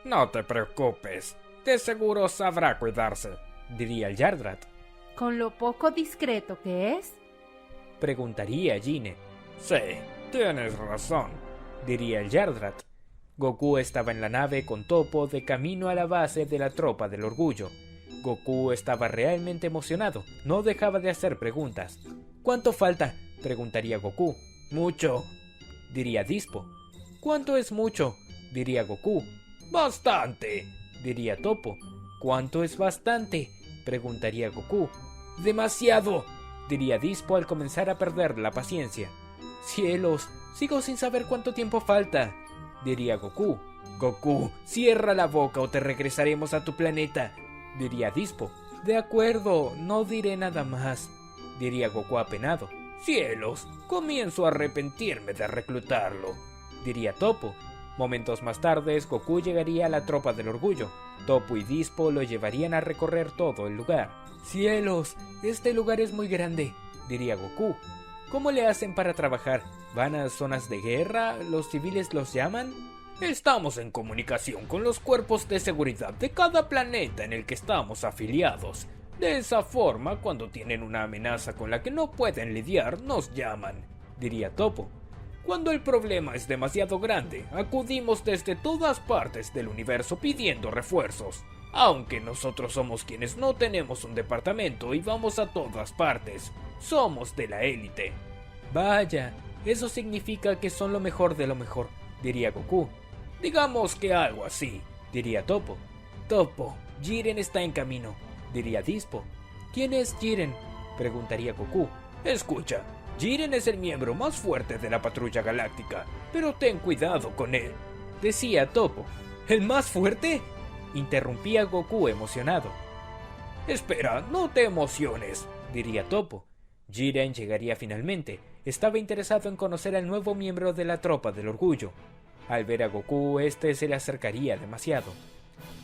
No te preocupes, de seguro sabrá cuidarse, diría el Yardrat. ¿Con lo poco discreto que es?, preguntaría Gine. Sí, tienes razón, diría el Yardrat. Goku estaba en la nave con Toppo de camino a la base de la tropa del orgullo. Goku estaba realmente emocionado, no dejaba de hacer preguntas. ¿Cuánto falta?, preguntaría Goku. Mucho, diría Dispo. ¿Cuánto es mucho?, diría Goku. Bastante, diría Toppo. ¿Cuánto es bastante?, preguntaría Goku. Demasiado, diría Dispo al comenzar a perder la paciencia. Cielos, sigo sin saber cuánto tiempo falta, diría Goku. Goku, cierra la boca o te regresaremos a tu planeta, diría Dispo. De acuerdo, no diré nada más, diría Goku apenado. Cielos, comienzo a arrepentirme de reclutarlo, diría Toppo. Momentos más tarde, Goku llegaría a la tropa del orgullo. Toppo y Dispo lo llevarían a recorrer todo el lugar. Cielos, este lugar es muy grande, diría Goku. ¿Cómo le hacen para trabajar? ¿Van a zonas de guerra? ¿Los civiles los llaman? Estamos en comunicación con los cuerpos de seguridad de cada planeta en el que estamos afiliados. De esa forma, cuando tienen una amenaza con la que no pueden lidiar, nos llaman, diría Toppo. Cuando el problema es demasiado grande, acudimos desde todas partes del universo pidiendo refuerzos. Aunque nosotros somos quienes no tenemos un departamento y vamos a todas partes, somos de la élite. Vaya, eso significa que son lo mejor de lo mejor, diría Goku. Digamos que algo así, diría Toppo. Toppo, Jiren está en camino, diría Dispo. ¿Quién es Jiren?, preguntaría Goku. Escucha, Jiren es el miembro más fuerte de la Patrulla Galáctica, pero ten cuidado con él, decía Toppo. ¿El más fuerte?, interrumpía Goku emocionado. Espera, no te emociones, diría Toppo. Jiren llegaría finalmente. Estaba interesado en conocer al nuevo miembro de la tropa del orgullo. Al ver a Goku, este se le acercaría demasiado.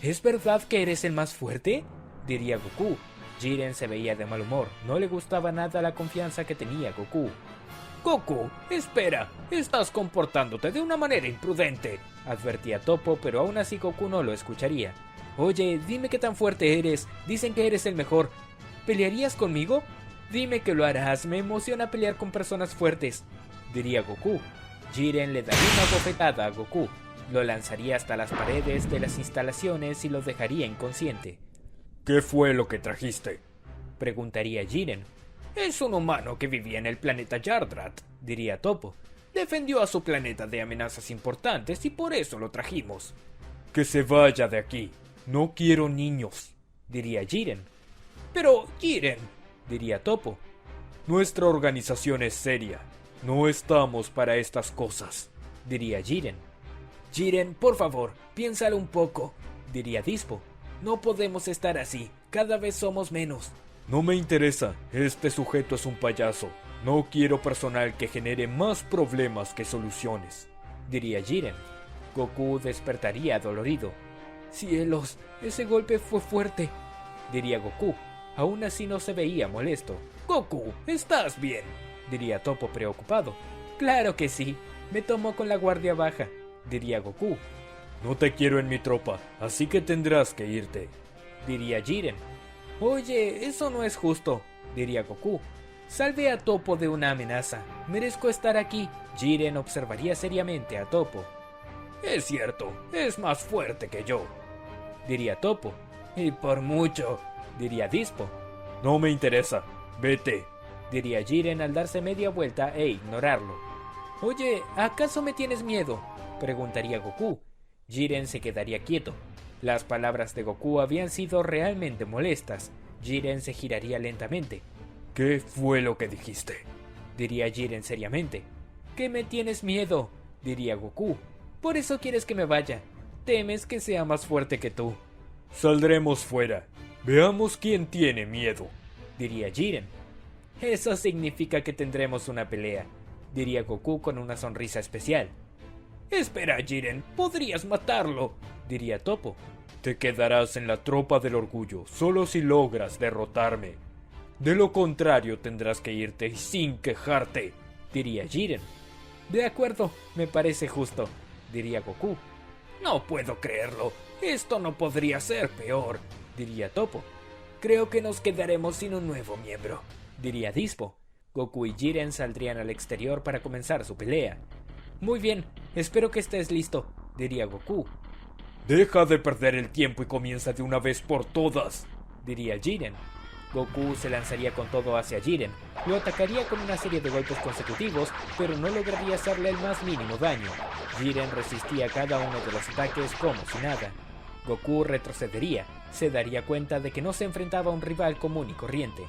¿Es verdad que eres el más fuerte?, diría Goku. Jiren se veía de mal humor, no le gustaba nada la confianza que tenía Goku. Goku, espera, estás comportándote de una manera imprudente, advertía Toppo, pero aún así Goku no lo escucharía. Oye, dime qué tan fuerte eres, dicen que eres el mejor. ¿Pelearías conmigo? Dime que lo harás, me emociona pelear con personas fuertes, diría Goku. Jiren le daría una bofetada a Goku, lo lanzaría hasta las paredes de las instalaciones y lo dejaría inconsciente. ¿Qué fue lo que trajiste? Preguntaría Jiren. Es un humano que vivía en el planeta Yardrat, diría Toppo. Defendió a su planeta de amenazas importantes y por eso lo trajimos. Que se vaya de aquí. No quiero niños, diría Jiren. Pero, Jiren, diría Toppo. Nuestra organización es seria. No estamos para estas cosas, diría Jiren. Jiren, por favor, piénsalo un poco, diría Dispo. No podemos estar así, cada vez somos menos. No me interesa, este sujeto es un payaso. No quiero personal que genere más problemas que soluciones, diría Jiren. Goku despertaría dolorido. Cielos, ese golpe fue fuerte, diría Goku. Aún así no se veía molesto. Goku, ¿estás bien?, diría Toppo preocupado. Claro que sí, me tomó con la guardia baja, diría Goku. No te quiero en mi tropa, así que tendrás que irte, diría Jiren. Oye, eso no es justo, diría Goku. Salvé a Toppo de una amenaza. Merezco estar aquí. Jiren observaría seriamente a Toppo. Es cierto, es más fuerte que yo, diría Toppo. Y por mucho, diría Dispo. No me interesa, vete, diría Jiren al darse media vuelta e ignorarlo. Oye, ¿acaso me tienes miedo?, preguntaría Goku. Jiren se quedaría quieto. Las palabras de Goku habían sido realmente molestas. Jiren se giraría lentamente. ¿Qué fue lo que dijiste?, diría Jiren seriamente. ¿Qué me tienes miedo?, diría Goku. Por eso quieres que me vaya. Temes que sea más fuerte que tú. Saldremos fuera. Veamos quién tiene miedo, diría Jiren. Eso significa que tendremos una pelea, diría Goku con una sonrisa especial. Espera, Jiren, podrías matarlo, diría Toppo. Te quedarás en la tropa del orgullo solo si logras derrotarme. De lo contrario tendrás que irte sin quejarte, diría Jiren. De acuerdo, me parece justo, diría Goku. No puedo creerlo, esto no podría ser peor, diría Toppo. Creo que nos quedaremos sin un nuevo miembro, diría Dispo. Goku y Jiren saldrían al exterior para comenzar su pelea. Muy bien, espero que estés listo, diría Goku. Deja de perder el tiempo y comienza de una vez por todas, diría Jiren. Goku se lanzaría con todo hacia Jiren, lo atacaría con una serie de golpes consecutivos, pero no lograría hacerle el más mínimo daño. Jiren resistía cada uno de los ataques como si nada. Goku retrocedería, se daría cuenta de que no se enfrentaba a un rival común y corriente.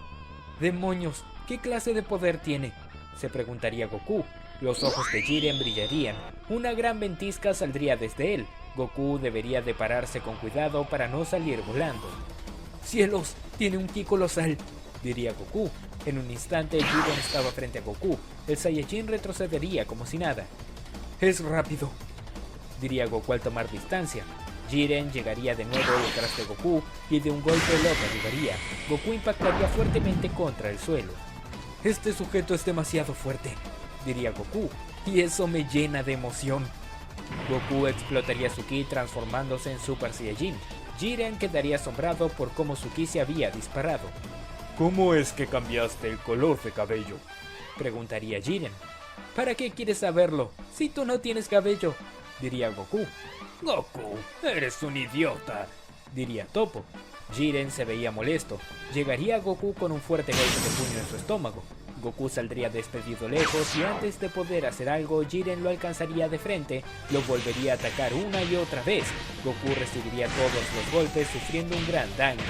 ¡Demonios! ¿Qué clase de poder tiene?, se preguntaría Goku. Los ojos de Jiren brillarían, una gran ventisca saldría desde él. Goku debería de pararse con cuidado para no salir volando. ¡Cielos! ¡Tiene un ki colosal!, diría Goku. En un instante Jiren estaba frente a Goku. El Saiyajin retrocedería como si nada. ¡Es rápido!, diría Goku al tomar distancia. Jiren llegaría de nuevo detrás de Goku y de un golpe lo derribaría. Goku impactaría fuertemente contra el suelo. Este sujeto es demasiado fuerte, diría Goku, y eso me llena de emoción. Goku explotaría su ki transformándose en Super Saiyajin. Jiren quedaría asombrado por cómo su ki se había disparado. ¿Cómo es que cambiaste el color de cabello?, preguntaría Jiren. ¿Para qué quieres saberlo, si tú no tienes cabello?, diría Goku. Goku, eres un idiota, diría Toppo. Jiren se veía molesto. Llegaría a Goku con un fuerte golpe de puño en su estómago. Goku saldría despedido lejos y antes de poder hacer algo, Jiren lo alcanzaría de frente, lo volvería a atacar una y otra vez. Goku recibiría todos los golpes sufriendo un gran daño.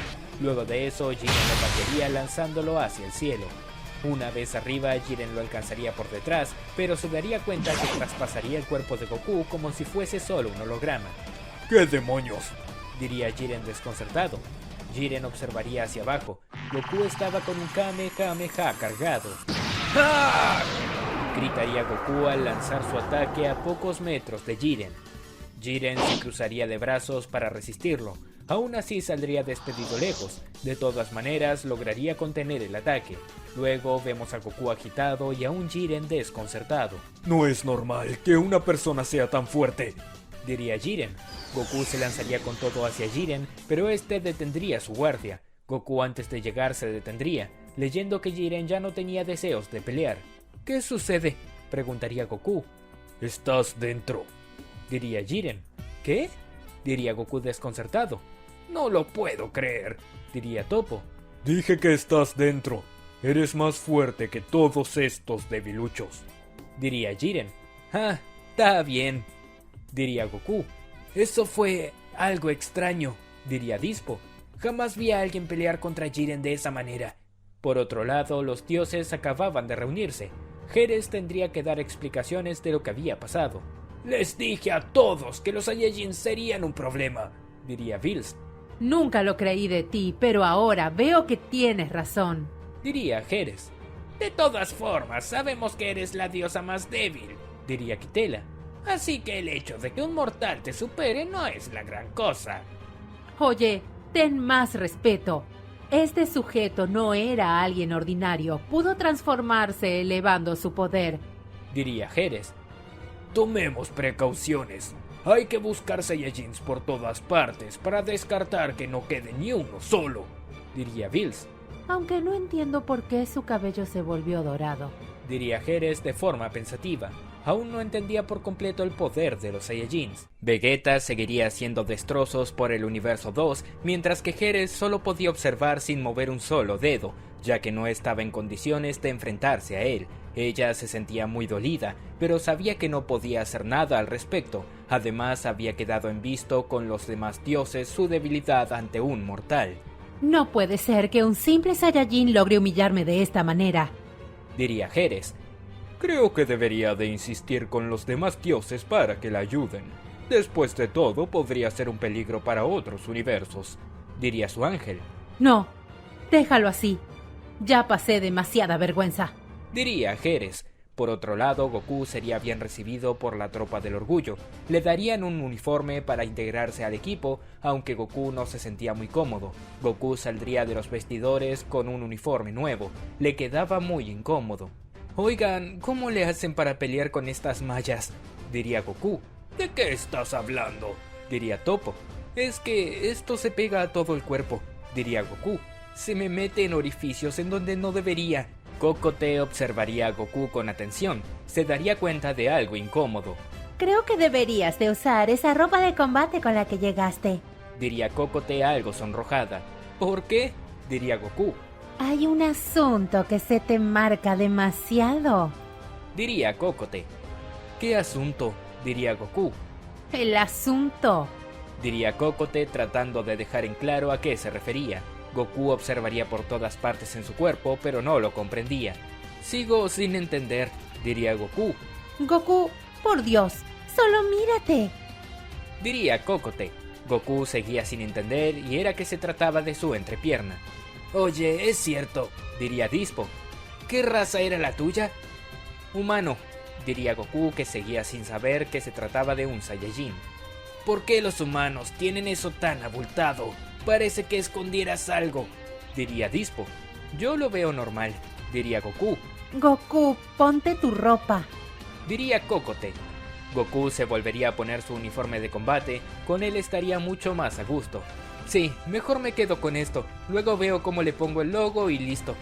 Luego de eso, Jiren lo batería lanzándolo hacia el cielo. Una vez arriba, Jiren lo alcanzaría por detrás, pero se daría cuenta que traspasaría el cuerpo de Goku como si fuese solo un holograma. ¿Qué demonios?, diría Jiren desconcertado. Jiren observaría hacia abajo. Goku estaba con un Kamehameha cargado. ¡Ah! Gritaría Goku al lanzar su ataque a pocos metros de Jiren. Jiren se cruzaría de brazos para resistirlo. Aún así saldría despedido lejos. De todas maneras, lograría contener el ataque. Luego vemos a Goku agitado y a un Jiren desconcertado. No es normal que una persona sea tan fuerte, diría Jiren. Goku se lanzaría con todo hacia Jiren, pero este detendría su guardia. Goku antes de llegar se detendría, leyendo que Jiren ya no tenía deseos de pelear. ¿Qué sucede?, preguntaría Goku. Estás dentro, diría Jiren. ¿Qué?, diría Goku desconcertado. No lo puedo creer, diría Toppo. Dije que estás dentro. Eres más fuerte que todos estos debiluchos, diría Jiren. Ah, está bien, diría Goku. Eso fue algo extraño, diría Dispo. Jamás vi a alguien pelear contra Jiren de esa manera. Por otro lado, los dioses acababan de reunirse. Geras tendría que dar explicaciones de lo que había pasado. Les dije a todos que los Saiyajins serían un problema, diría Bills. Nunca lo creí de ti, pero ahora veo que tienes razón, diría Geras. De todas formas, sabemos que eres la diosa más débil, diría Kitela. Así que el hecho de que un mortal te supere no es la gran cosa. Oye, ten más respeto. Este sujeto no era alguien ordinario. Pudo transformarse elevando su poder, diría Geras. Tomemos precauciones. Hay que buscar Saiyajins por todas partes para descartar que no quede ni uno solo, diría Bills. Aunque no entiendo por qué su cabello se volvió dorado, diría Geras de forma pensativa. Aún no entendía por completo el poder de los Saiyajins. Vegeta seguiría haciendo destrozos por el universo 2, mientras que Geras solo podía observar sin mover un solo dedo, ya que no estaba en condiciones de enfrentarse a él. Ella se sentía muy dolida, pero sabía que no podía hacer nada al respecto. Además, había quedado en visto con los demás dioses su debilidad ante un mortal. No puede ser que un simple Saiyajin logre humillarme de esta manera, diría Geras. Creo que debería de insistir con los demás dioses para que la ayuden. Después de todo, podría ser un peligro para otros universos, diría su ángel. No, déjalo así. Ya pasé demasiada vergüenza, diría Geras. Por otro lado, Goku sería bien recibido por la tropa del orgullo. Le darían un uniforme para integrarse al equipo, aunque Goku no se sentía muy cómodo. Goku saldría de los vestidores con un uniforme nuevo. Le quedaba muy incómodo. Oigan, ¿cómo le hacen para pelear con estas mallas?, diría Goku. ¿De qué estás hablando?, diría Toppo. Es que esto se pega a todo el cuerpo, diría Goku. Se me mete en orificios en donde no debería. Cocote observaría a Goku con atención. Se daría cuenta de algo incómodo. Creo que deberías de usar esa ropa de combate con la que llegaste, diría Cocote algo sonrojada. ¿Por qué?, diría Goku. Hay un asunto que se te marca demasiado, diría Cocote. ¿Qué asunto?, diría Goku. El asunto, diría Cocote tratando de dejar en claro a qué se refería. Goku observaría por todas partes en su cuerpo, pero no lo comprendía. Sigo sin entender, diría Goku. Goku, por Dios, solo mírate, diría Cocote. Goku seguía sin entender y era que se trataba de su entrepierna. Oye, es cierto, diría Dispo. ¿Qué raza era la tuya? Humano, diría Goku, que seguía sin saber que se trataba de un Saiyajin. ¿Por qué los humanos tienen eso tan abultado? Parece que escondieras algo, diría Dispo. Yo lo veo normal, diría Goku. Goku, ponte tu ropa, diría Cocote. Goku se volvería a poner su uniforme de combate, con él estaría mucho más a gusto. Sí, mejor me quedo con esto, luego veo cómo le pongo el logo y listo,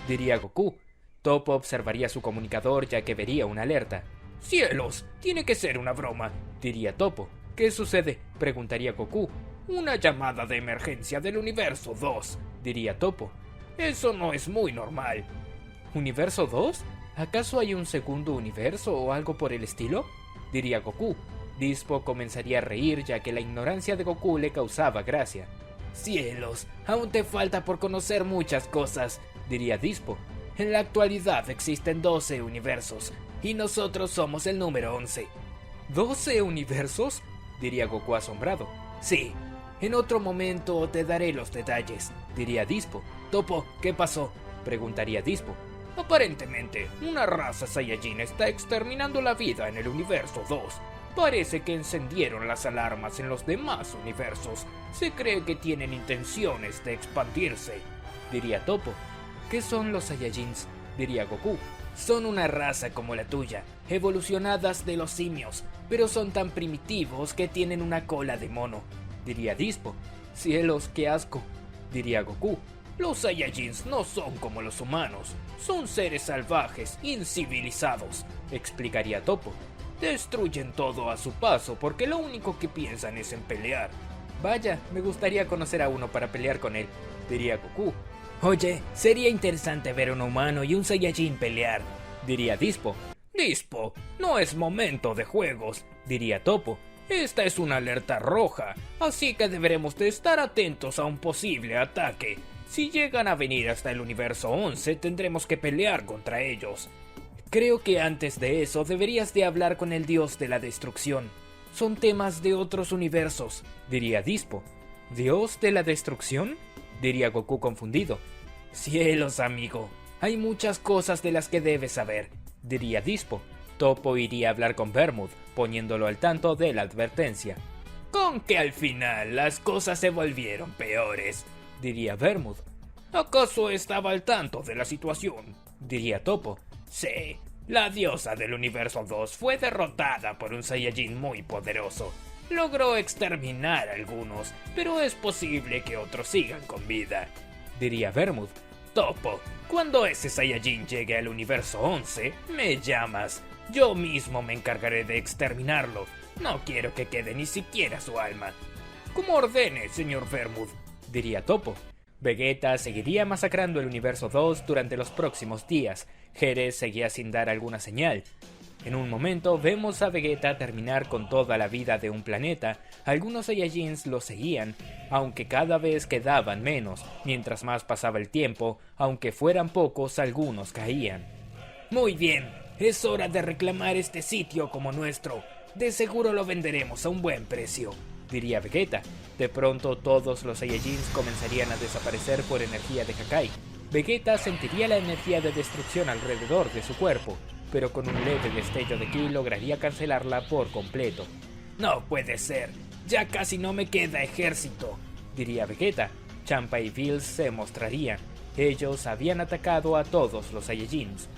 diría Goku. Toppo observaría su comunicador ya que vería una alerta. ¡Cielos! Tiene que ser una broma, diría Toppo. ¿Qué sucede?, preguntaría Goku. Una llamada de emergencia del universo 2, diría Toppo. Eso no es muy normal. ¿Universo 2? ¿Acaso hay un segundo universo o algo por el estilo?, diría Goku. Dispo comenzaría a reír ya que la ignorancia de Goku le causaba gracia. ¡Cielos! Aún te falta por conocer muchas cosas, diría Dispo. En la actualidad existen 12 universos, y nosotros somos el número 11. ¿12 universos?, diría Goku asombrado. Sí, en otro momento te daré los detalles, diría Dispo. Toppo, ¿qué pasó?, preguntaría Dispo. Aparentemente, una raza Saiyajin está exterminando la vida en el universo 2. Parece que encendieron las alarmas en los demás universos. Se cree que tienen intenciones de expandirse, diría Toppo. ¿Qué son los Saiyajins?, diría Goku. Son una raza como la tuya, evolucionadas de los simios, pero son tan primitivos que tienen una cola de mono, diría Dispo. ¡Cielos, qué asco!, diría Goku. Los Saiyajins no son como los humanos, son seres salvajes, incivilizados, explicaría Toppo. Destruyen todo a su paso porque lo único que piensan es en pelear. Vaya, me gustaría conocer a uno para pelear con él, diría Goku. Oye, sería interesante ver un humano y un Saiyajin pelear, diría Dispo. Dispo, no es momento de juegos, diría Toppo. Esta es una alerta roja, así que deberemos de estar atentos a un posible ataque. Si llegan a venir hasta el universo 11, tendremos que pelear contra ellos. Creo que antes de eso deberías de hablar con el dios de la destrucción. Son temas de otros universos, diría Dispo. ¿Dios de la destrucción?, diría Goku confundido. Cielos, amigo, hay muchas cosas de las que debes saber, diría Dispo. Toppo iría a hablar con Bermud, poniéndolo al tanto de la advertencia. Con que al final las cosas se volvieron peores, diría Bermud. ¿Acaso estaba al tanto de la situación?, diría Toppo. Sí, la diosa del universo 2 fue derrotada por un Saiyajin muy poderoso. Logró exterminar a algunos, pero es posible que otros sigan con vida, diría Bermud. Toppo, cuando ese Saiyajin llegue al universo 11, me llamas. Yo mismo me encargaré de exterminarlo. No quiero que quede ni siquiera su alma. Como ordene, señor Bermud, diría Toppo. Vegeta seguiría masacrando el universo 2 durante los próximos días. Jerez seguía sin dar alguna señal. En un momento vemos a Vegeta terminar con toda la vida de un planeta. Algunos Saiyajins lo seguían, aunque cada vez quedaban menos. Mientras más pasaba el tiempo, aunque fueran pocos, algunos caían. Muy bien, es hora de reclamar este sitio como nuestro. De seguro lo venderemos a un buen precio, diría Vegeta. De pronto todos los Saiyajins comenzarían a desaparecer por energía de Hakai. Vegeta sentiría la energía de destrucción alrededor de su cuerpo, pero con un leve destello de ki lograría cancelarla por completo. No puede ser, ya casi no me queda ejército, diría Vegeta. Champa y Bills se mostrarían. Ellos habían atacado a todos los Saiyajins.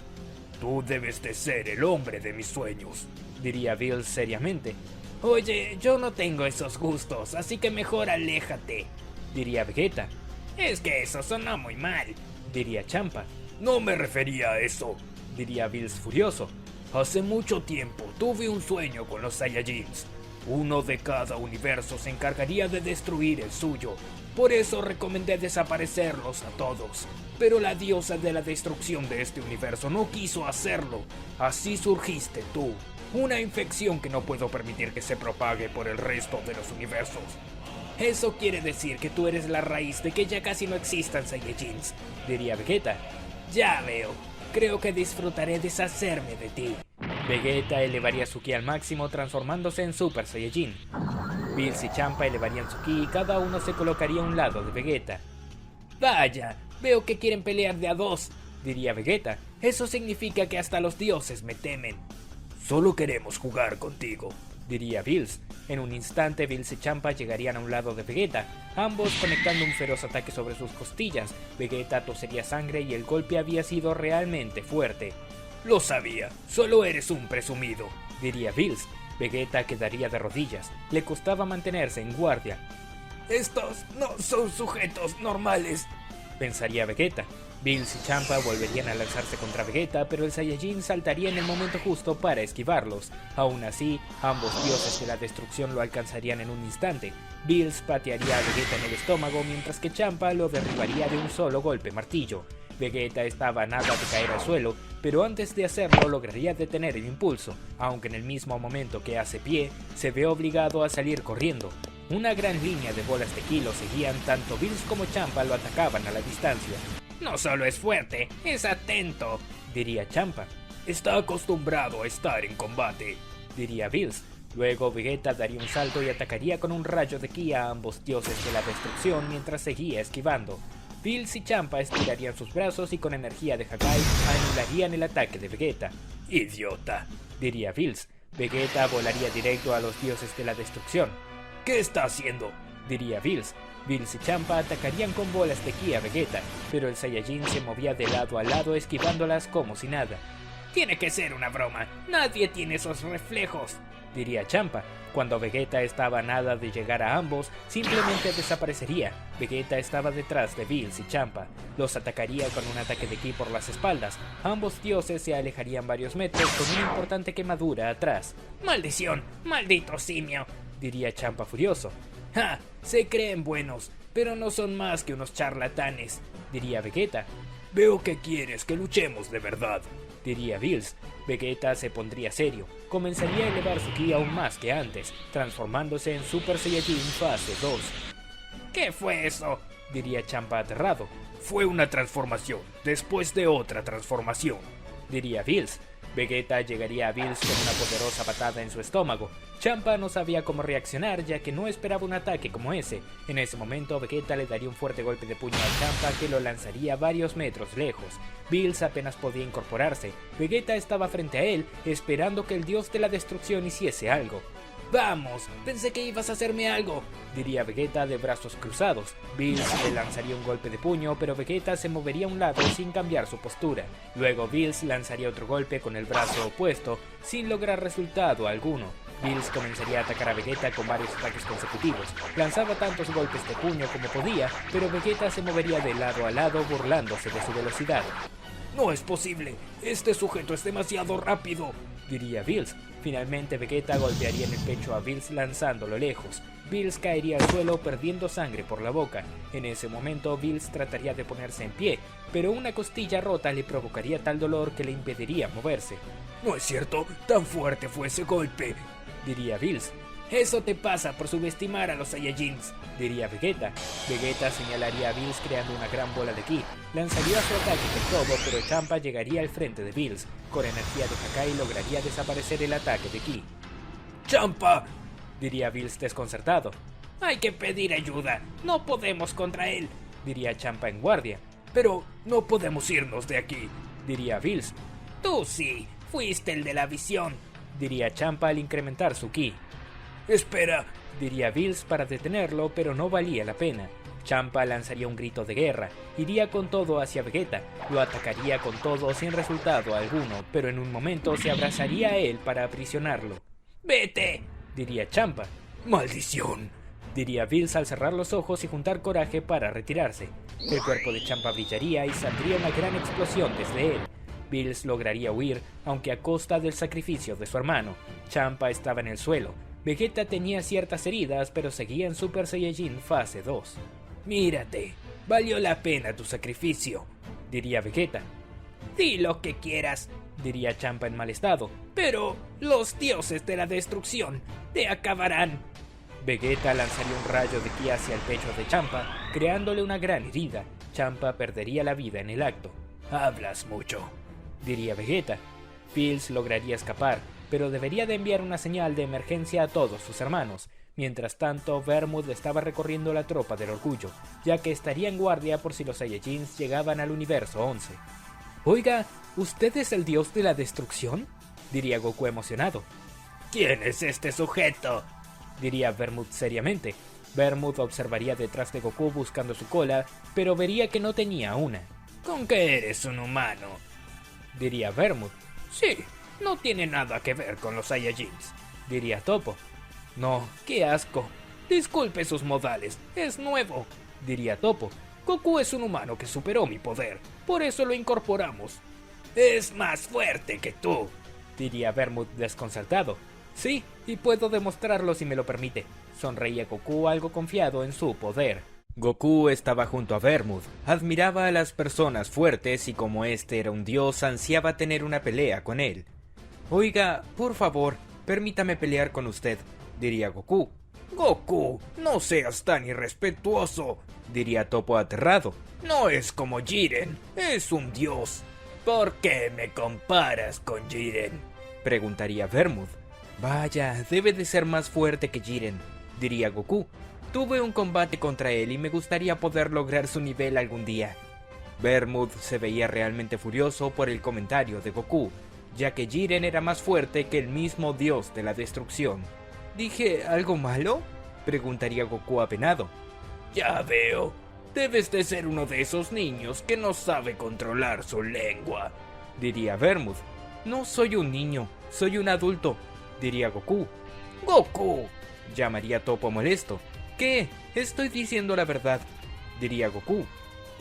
Tú debes de ser el hombre de mis sueños, diría Bills seriamente. Oye, yo no tengo esos gustos, así que mejor aléjate, diría Vegeta. Es que eso sonó muy mal, diría Champa. No me refería a eso, diría Bills furioso. Hace mucho tiempo tuve un sueño con los Saiyajins. Uno de cada universo se encargaría de destruir el suyo. Por eso recomendé desaparecerlos a todos. Pero la diosa de la destrucción de este universo no quiso hacerlo. Así surgiste tú. Una infección que no puedo permitir que se propague por el resto de los universos. Eso quiere decir que tú eres la raíz de que ya casi no existan Saiyajins, diría Vegeta. Ya veo. Creo que disfrutaré deshacerme de ti. Vegeta elevaría su ki al máximo transformándose en Super Saiyajin. Bills y Champa elevarían su ki y cada uno se colocaría a un lado de Vegeta. Vaya, veo que quieren pelear de a dos, diría Vegeta. Eso significa que hasta los dioses me temen. Solo queremos jugar contigo, diría Bills. En un instante Bills y Champa llegarían a un lado de Vegeta, ambos conectando un feroz ataque sobre sus costillas. Vegeta tosería sangre y el golpe había sido realmente fuerte. Lo sabía, solo eres un presumido, diría Bills. Vegeta quedaría de rodillas, le costaba mantenerse en guardia. Estos no son sujetos normales, pensaría Vegeta. Bills y Champa volverían a lanzarse contra Vegeta, pero el Saiyajin saltaría en el momento justo para esquivarlos. Aún así, ambos dioses de la destrucción lo alcanzarían en un instante. Bills patearía a Vegeta en el estómago, mientras que Champa lo derribaría de un solo golpe martillo. Vegeta estaba a nada de caer al suelo, pero antes de hacerlo lograría detener el impulso, aunque en el mismo momento que hace pie, se ve obligado a salir corriendo. Una gran línea de bolas de ki lo seguían, tanto Bills como Champa lo atacaban a la distancia. No solo es fuerte, es atento, diría Champa. Está acostumbrado a estar en combate, diría Bills. Luego Vegeta daría un salto y atacaría con un rayo de ki a ambos dioses de la destrucción mientras seguía esquivando. Bills y Champa estirarían sus brazos y con energía de Hakai anularían el ataque de Vegeta. Idiota, diría Bills. Vegeta volaría directo a los dioses de la destrucción. ¿Qué está haciendo?, diría Bills. Bills y Champa atacarían con bolas de ki a Vegeta, pero el Saiyajin se movía de lado a lado esquivándolas como si nada. Tiene que ser una broma. Nadie tiene esos reflejos, diría Champa. Cuando Vegeta estaba a nada de llegar a ambos, simplemente desaparecería. Vegeta estaba detrás de Bills y Champa. Los atacaría con un ataque de ki por las espaldas. Ambos dioses se alejarían varios metros con una importante quemadura atrás. ¡Maldición! ¡Maldito simio!, diría Champa furioso. ¡Ja! Se creen buenos, pero no son más que unos charlatanes, diría Vegeta. Veo que quieres que luchemos de verdad, diría Bills. Vegeta se pondría serio, comenzaría a elevar su ki aún más que antes, transformándose en Super Saiyajin fase 2. ¿Qué fue eso?, diría Champa aterrado. Fue una transformación, después de otra transformación, diría Bills. Vegeta llegaría a Bills con una poderosa patada en su estómago. Champa no sabía cómo reaccionar, ya que no esperaba un ataque como ese. En ese momento, Vegeta le daría un fuerte golpe de puño a Champa que lo lanzaría varios metros lejos. Bills apenas podía incorporarse. Vegeta estaba frente a él, esperando que el dios de la destrucción hiciese algo. ¡Vamos! Pensé que ibas a hacerme algo, diría Vegeta de brazos cruzados. Bills le lanzaría un golpe de puño, pero Vegeta se movería a un lado sin cambiar su postura. Luego Bills lanzaría otro golpe con el brazo opuesto, sin lograr resultado alguno. Bills comenzaría a atacar a Vegeta con varios ataques consecutivos. Lanzaba tantos golpes de puño como podía, pero Vegeta se movería de lado a lado burlándose de su velocidad. ¡No es posible! ¡Este sujeto es demasiado rápido!, diría Bills. Finalmente Vegeta golpearía en el pecho a Bills lanzándolo lejos. Bills caería al suelo perdiendo sangre por la boca. En ese momento Bills trataría de ponerse en pie, pero una costilla rota le provocaría tal dolor que le impediría moverse. ¡No es cierto! ¡Tan fuerte fue ese golpe!, diría Bills. Eso te pasa por subestimar a los Saiyajins, diría Vegeta. Vegeta señalaría a Bills creando una gran bola de ki. Lanzaría su ataque con todo, pero Champa llegaría al frente de Bills. Con energía de Hakai lograría desaparecer el ataque de ki. ¡Champa!, diría Bills desconcertado. Hay que pedir ayuda, no podemos contra él, diría Champa en guardia. Pero no podemos irnos de aquí, diría Bills. Tú sí, fuiste el de la visión, diría Champa al incrementar su ki. Espera, diría Bills para detenerlo, pero no valía la pena. Champa lanzaría un grito de guerra, iría con todo hacia Vegeta, lo atacaría con todo sin resultado alguno, pero en un momento se abrazaría a él para aprisionarlo. ¡Vete!, diría Champa. ¡Maldición!, diría Bills al cerrar los ojos y juntar coraje para retirarse. El cuerpo de Champa brillaría y saldría una gran explosión desde él. Bills lograría huir, aunque a costa del sacrificio de su hermano. Champa estaba en el suelo. Vegeta tenía ciertas heridas, pero seguía en Super Saiyajin fase 2. Mírate, valió la pena tu sacrificio, diría Vegeta. Di lo que quieras, diría Champa en mal estado. Pero los dioses de la destrucción te acabarán. Vegeta lanzaría un rayo de ki hacia el pecho de Champa, creándole una gran herida. Champa perdería la vida en el acto. Hablas mucho, diría Vegeta. Bills lograría escapar, pero debería de enviar una señal de emergencia a todos sus hermanos. Mientras tanto, Vermouth estaba recorriendo la tropa del orgullo, ya que estaría en guardia por si los Saiyajins llegaban al universo 11. «Oiga, ¿usted es el dios de la destrucción?», diría Goku emocionado. «¿Quién es este sujeto?», diría Vermouth seriamente. Vermouth observaría detrás de Goku buscando su cola, pero vería que no tenía una. «¿Con qué eres un humano?», diría Vermouth. «Sí, no tiene nada que ver con los Saiyajins», diría Toppo. «No, qué asco. Disculpe sus modales, es nuevo», diría Toppo. «Goku es un humano que superó mi poder, por eso lo incorporamos». «Es más fuerte que tú», diría Vermouth desconcertado. «Sí, y puedo demostrarlo si me lo permite», sonreía Goku algo confiado en su poder. Goku estaba junto a Vermouth, admiraba a las personas fuertes y como este era un dios ansiaba tener una pelea con él. «Oiga, por favor, permítame pelear con usted», diría Goku. «Goku, no seas tan irrespetuoso», diría Toppo aterrado. «No es como Jiren, es un dios. ¿Por qué me comparas con Jiren?», preguntaría Vermouth. «Vaya, debe de ser más fuerte que Jiren», diría Goku. «Tuve un combate contra él y me gustaría poder lograr su nivel algún día». Vermouth se veía realmente furioso por el comentario de Goku, ya que Jiren era más fuerte que el mismo dios de la destrucción. «¿Dije algo malo?», preguntaría Goku apenado. «Ya veo, debes de ser uno de esos niños que no sabe controlar su lengua», diría Vermouth. No soy un niño, soy un adulto, diría Goku. ¡Goku! Llamaría Toppo molesto. ¿Qué? Estoy diciendo la verdad, diría Goku.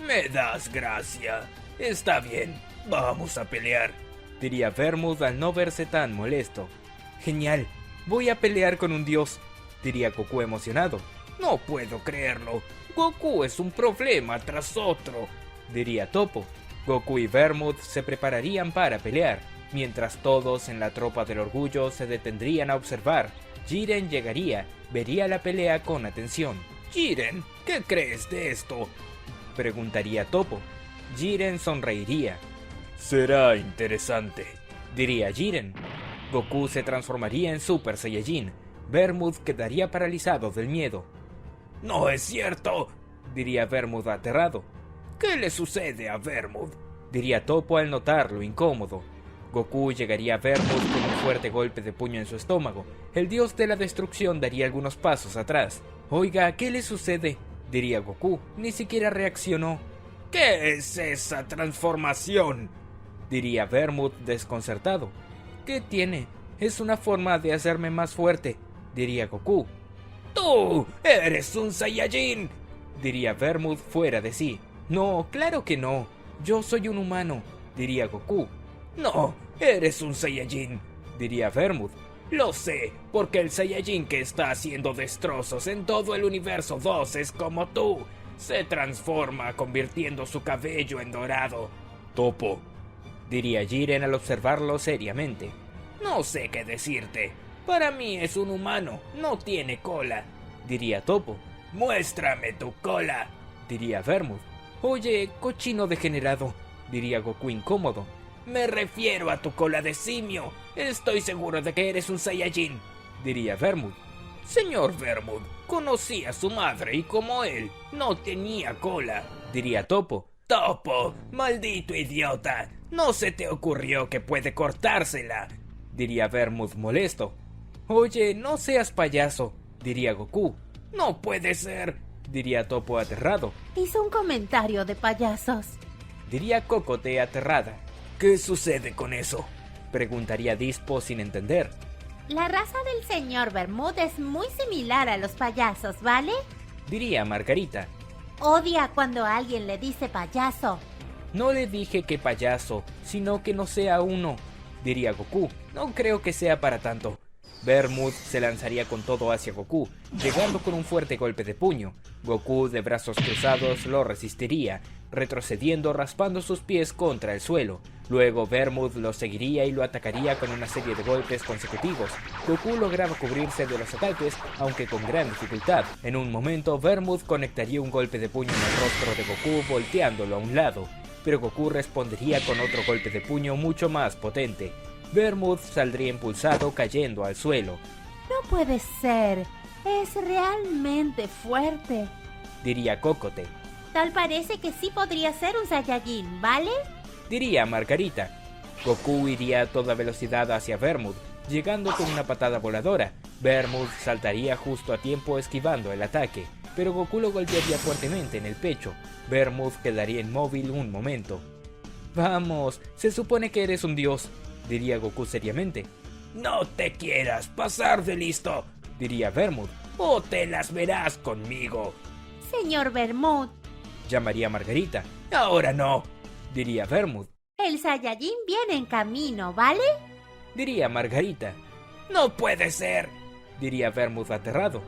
Me das gracia. Está bien, vamos a pelear, diría Vermouth al no verse tan molesto. Genial, voy a pelear con un dios, diría Goku emocionado. No puedo creerlo. Goku es un problema tras otro, diría Toppo. Goku y Vermouth se prepararían para pelear, mientras todos en la tropa del orgullo se detendrían a observar. Jiren llegaría, vería la pelea con atención. Jiren, ¿qué crees de esto?, preguntaría Toppo. Jiren sonreiría. Será interesante, diría Jiren. Goku se transformaría en Super Saiyajin. Vermouth quedaría paralizado del miedo. ¡No es cierto!, diría Vermouth aterrado. ¿Qué le sucede a Vermouth?, diría Toppo al notar lo incómodo. Goku llegaría a Vermouth con un fuerte golpe de puño en su estómago. El dios de la destrucción daría algunos pasos atrás. Oiga, ¿qué le sucede?, diría Goku. Ni siquiera reaccionó. ¿Qué es esa transformación?, diría Vermouth desconcertado. ¿Qué tiene? Es una forma de hacerme más fuerte, diría Goku. ¡Tú eres un Saiyajin!, diría Vermouth fuera de sí. No, claro que no. Yo soy un humano, diría Goku. No, eres un Saiyajin, diría Vermouth. Lo sé, porque el Saiyajin que está haciendo destrozos en todo el universo 2 es como tú. Se transforma convirtiendo su cabello en dorado. Toppo, diría Jiren al observarlo seriamente. No sé qué decirte. Para mí es un humano, no tiene cola, diría Toppo. Muéstrame tu cola, diría Vermouth. Oye, cochino degenerado, diría Goku incómodo. Me refiero a tu cola de simio. Estoy seguro de que eres un Saiyajin, diría Vermouth. Señor Vermouth, conocí a su madre y como él, no tenía cola, diría Toppo. Toppo, maldito idiota, no se te ocurrió que puede cortársela, diría Vermouth molesto. Oye, no seas payaso, diría Goku. No puede ser, diría Toppo aterrado. Hizo un comentario de payasos, diría Cocote aterrada. ¿Qué sucede con eso?, preguntaría Dispo sin entender. la raza del señor Vermouth es muy similar a los payasos, ¿vale? diría Margarita. Odia cuando alguien le dice payaso. No le dije que payaso, sino que no sea uno, diría Goku. No creo que sea para tanto. Vermouth se lanzaría con todo hacia Goku, llegando con un fuerte golpe de puño. Goku, de brazos cruzados, lo resistiría, retrocediendo raspando sus pies contra el suelo. Luego Vermouth lo seguiría y lo atacaría con una serie de golpes consecutivos. Goku lograba cubrirse de los ataques, aunque con gran dificultad. En un momento, Vermouth conectaría un golpe de puño en el rostro de Goku, volteándolo a un lado. Pero Goku respondería con otro golpe de puño mucho más potente. Vermouth saldría impulsado, cayendo al suelo. No puede ser, es realmente fuerte. Diría Cocote. Tal parece que sí podría ser un Saiyajin, ¿vale? Diría Margarita. Goku iría a toda velocidad hacia Vermouth, llegando con una patada voladora. Vermouth saltaría justo a tiempo esquivando el ataque, pero Goku lo golpearía fuertemente en el pecho. Vermouth quedaría inmóvil un momento. Vamos, se supone que eres un dios, diría Goku seriamente. No te quieras pasar de listo, diría Vermouth. O te las verás conmigo, Señor Vermouth, llamaría Margarita. Ahora no, diría Vermouth. el Saiyajin viene en camino, ¿vale? Diría Margarita. No puede ser, diría Vermouth aterrado.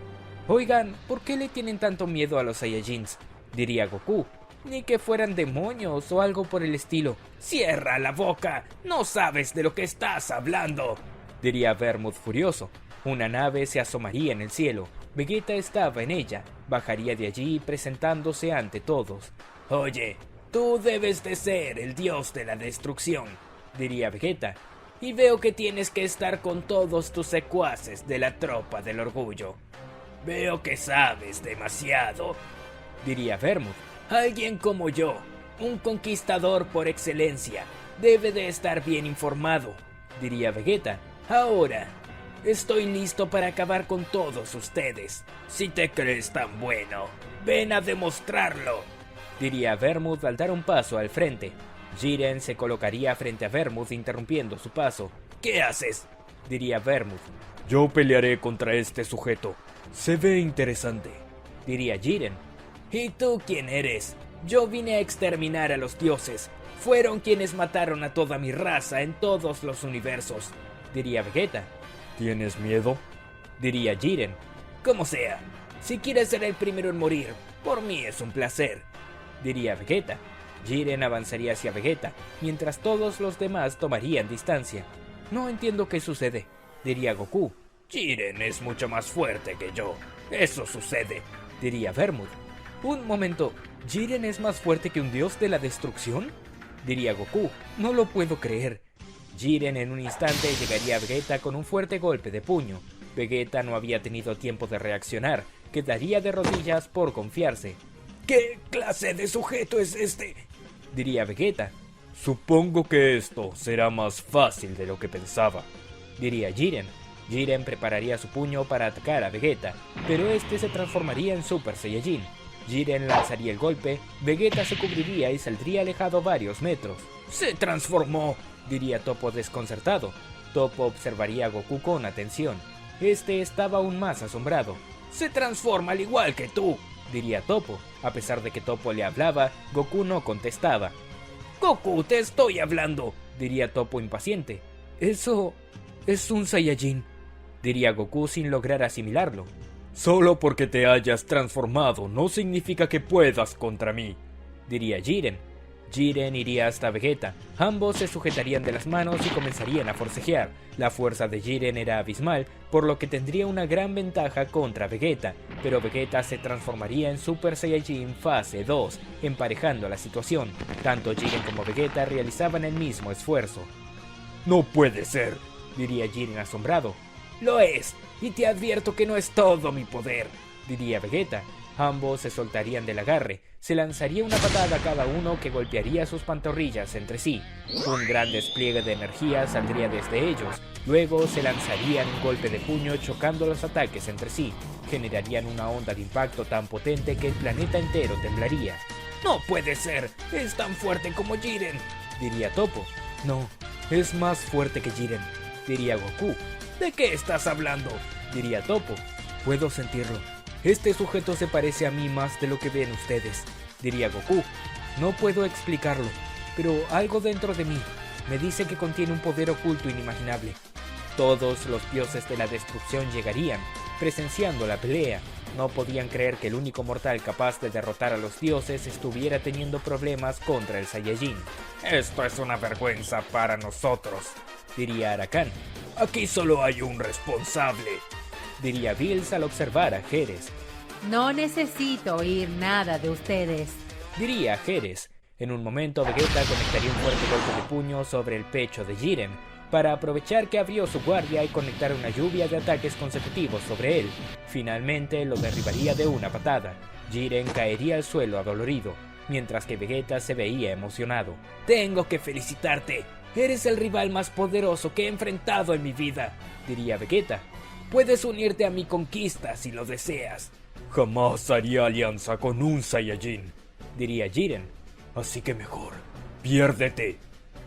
Oigan, ¿por qué le tienen tanto miedo a los Saiyajins?, diría Goku. Ni que fueran demonios o algo por el estilo. Cierra la boca, no sabes de lo que estás hablando, diría Vermouth furioso. Una nave se asomaría en el cielo. Vegeta estaba en ella. Bajaría de allí presentándose ante todos. Oye, tú debes de ser el dios de la destrucción, diría Vegeta. Y veo que tienes que estar con todos tus secuaces de la tropa del orgullo. Veo que sabes demasiado, diría Vermouth. Alguien como yo, un conquistador por excelencia, debe de estar bien informado, diría Vegeta. Ahora, estoy listo para acabar con todos ustedes. Si te crees tan bueno, ven a demostrarlo, diría Vermouth al dar un paso al frente. Jiren se colocaría frente a Vermouth interrumpiendo su paso. ¿Qué haces? Diría Vermouth. Yo pelearé contra este sujeto. Se ve interesante. Diría Jiren. ¿Y tú quién eres? Yo vine a exterminar a los dioses. Fueron quienes mataron a toda mi raza en todos los universos. Diría Vegeta. ¿Tienes miedo? Diría Jiren. Como sea, si quieres ser el primero en morir, por mí es un placer. Diría Vegeta. Jiren avanzaría hacia Vegeta, mientras todos los demás tomarían distancia. No entiendo qué sucede, diría Goku. Jiren es mucho más fuerte que yo. Eso sucede, diría Vermouth. Un momento, ¿Jiren es más fuerte que un dios de la destrucción? Diría Goku. No lo puedo creer. Jiren en un instante llegaría a Vegeta con un fuerte golpe de puño. Vegeta no había tenido tiempo de reaccionar, quedaría de rodillas por confiarse. ¿Qué clase de sujeto es este? Diría Vegeta. Supongo que esto será más fácil de lo que pensaba, diría Jiren. Jiren prepararía su puño para atacar a Vegeta, pero este se transformaría en Super Saiyajin. Jiren lanzaría el golpe, Vegeta se cubriría y saldría alejado varios metros. ¡Se transformó!, diría Toppo desconcertado. Toppo observaría a Goku con atención. Este estaba aún más asombrado. ¡Se transforma al igual que tú!, diría Toppo. A pesar de que Toppo le hablaba, Goku no contestaba. ¡Goku, te estoy hablando!, diría Toppo impaciente. Eso es un Saiyajin, diría Goku sin lograr asimilarlo. Solo porque te hayas transformado no significa que puedas contra mí, diría Jiren. Jiren iría hasta Vegeta. Ambos se sujetarían de las manos y comenzarían a forcejear. La fuerza de Jiren era abismal, por lo que tendría una gran ventaja contra Vegeta, pero Vegeta se transformaría en Super Saiyajin fase 2, emparejando la situación. Tanto Jiren como Vegeta realizaban el mismo esfuerzo. No puede ser, diría Jiren asombrado. Lo es, y te advierto que no es todo mi poder, diría Vegeta. Ambos se soltarían del agarre. Se lanzaría una patada a cada uno que golpearía sus pantorrillas entre sí. Un gran despliegue de energía saldría desde ellos. Luego se lanzarían un golpe de puño chocando los ataques entre sí. Generarían una onda de impacto tan potente que el planeta entero temblaría. ¡No puede ser! ¡Es tan fuerte como Jiren!, diría Toppo. No, es más fuerte que Jiren, diría Goku. ¿De qué estás hablando?, diría Toppo. Puedo sentirlo. Este sujeto se parece a mí más de lo que ven ustedes, diría Goku. No puedo explicarlo, pero algo dentro de mí me dice que contiene un poder oculto inimaginable. Todos los dioses de la destrucción llegarían, presenciando la pelea. No podían creer que el único mortal capaz de derrotar a los dioses estuviera teniendo problemas contra el Saiyajin. Esto es una vergüenza para nosotros, diría Arakan. Aquí solo hay un responsable, diría Bills al observar a Jerez. No necesito oír nada de ustedes, diría Jerez. En un momento Vegeta conectaría un fuerte golpe de puño sobre el pecho de Jiren, para aprovechar que abrió su guardia y conectar una lluvia de ataques consecutivos sobre él. Finalmente lo derribaría de una patada. Jiren caería al suelo adolorido, mientras que Vegeta se veía emocionado. Tengo que felicitarte. Eres el rival más poderoso que he enfrentado en mi vida, diría Vegeta. Puedes unirte a mi conquista si lo deseas. Jamás haría alianza con un Saiyajin, diría Jiren. Así que mejor, piérdete.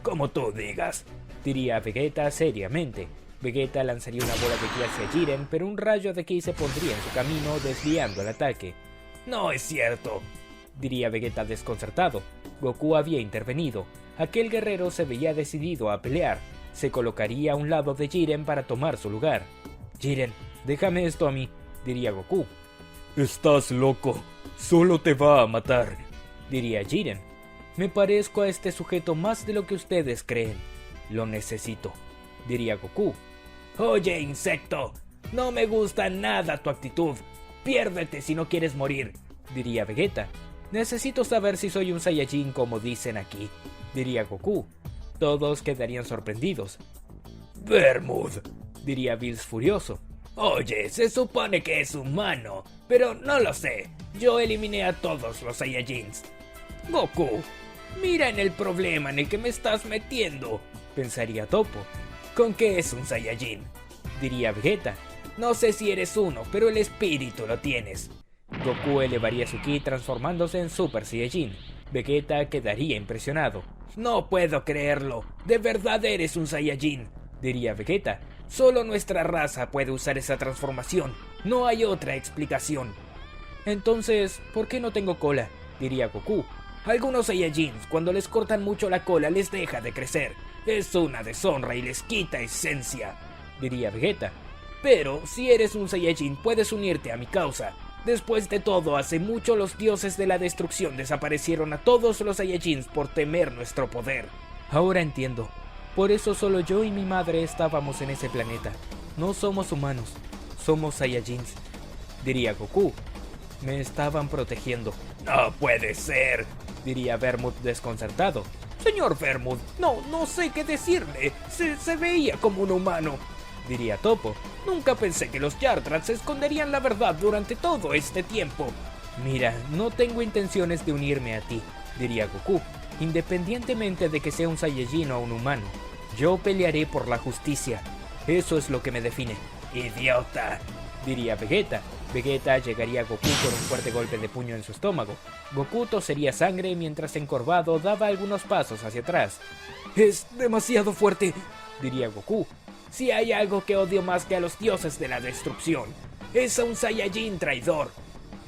Como tú digas, diría Vegeta seriamente. Vegeta lanzaría una bola de ki hacia Jiren, pero un rayo de ki se pondría en su camino, desviando el ataque. No es cierto, diría Vegeta desconcertado. Goku había intervenido. Aquel guerrero se veía decidido a pelear. Se colocaría a un lado de Jiren para tomar su lugar. Jiren, déjame esto a mí, diría Goku. Estás loco, solo te va a matar, diría Jiren. Me parezco a este sujeto más de lo que ustedes creen. Lo necesito, diría Goku. Oye, insecto, no me gusta nada tu actitud. Piérdete si no quieres morir, diría Vegeta. Necesito saber si soy un Saiyajin como dicen aquí, diría Goku. Todos quedarían sorprendidos. Vermouth, diría Bills furioso. Oye, se supone que es humano, pero no lo sé. Yo eliminé a todos los Saiyajins. Goku, mira en el problema en el que me estás metiendo, pensaría Toppo. ¿Con qué es un Saiyajin?, diría Vegeta. No sé si eres uno, pero el espíritu lo tienes. Goku elevaría su ki transformándose en Super Saiyajin. Vegeta quedaría impresionado. No puedo creerlo. De verdad eres un Saiyajin, diría Vegeta. Solo nuestra raza puede usar esa transformación. No hay otra explicación. Entonces, ¿por qué no tengo cola?, diría Goku. Algunos Saiyajins, cuando les cortan mucho la cola, les deja de crecer. Es una deshonra y les quita esencia, diría Vegeta. Pero, si eres un Saiyajin, puedes unirte a mi causa. Después de todo, hace mucho los dioses de la destrucción desaparecieron a todos los Saiyajins por temer nuestro poder. Ahora entiendo. Por eso solo yo y mi madre estábamos en ese planeta. No somos humanos, somos Saiyajins, diría Goku. Me estaban protegiendo. No puede ser, diría Vermouth desconcertado. Señor Vermouth, no sé qué decirle. Se veía como un humano, diría Toppo. Nunca pensé que los Yardrats esconderían la verdad durante todo este tiempo. Mira, no tengo intenciones de unirme a ti, diría Goku. Independientemente de que sea un Saiyajin o un humano, yo pelearé por la justicia. Eso es lo que me define. Idiota, diría Vegeta. Vegeta llegaría a Goku con un fuerte golpe de puño en su estómago. Goku tosería sangre mientras encorvado daba algunos pasos hacia atrás. Es demasiado fuerte, diría Goku. Si hay algo que odio más que a los dioses de la destrucción, es a un Saiyajin traidor,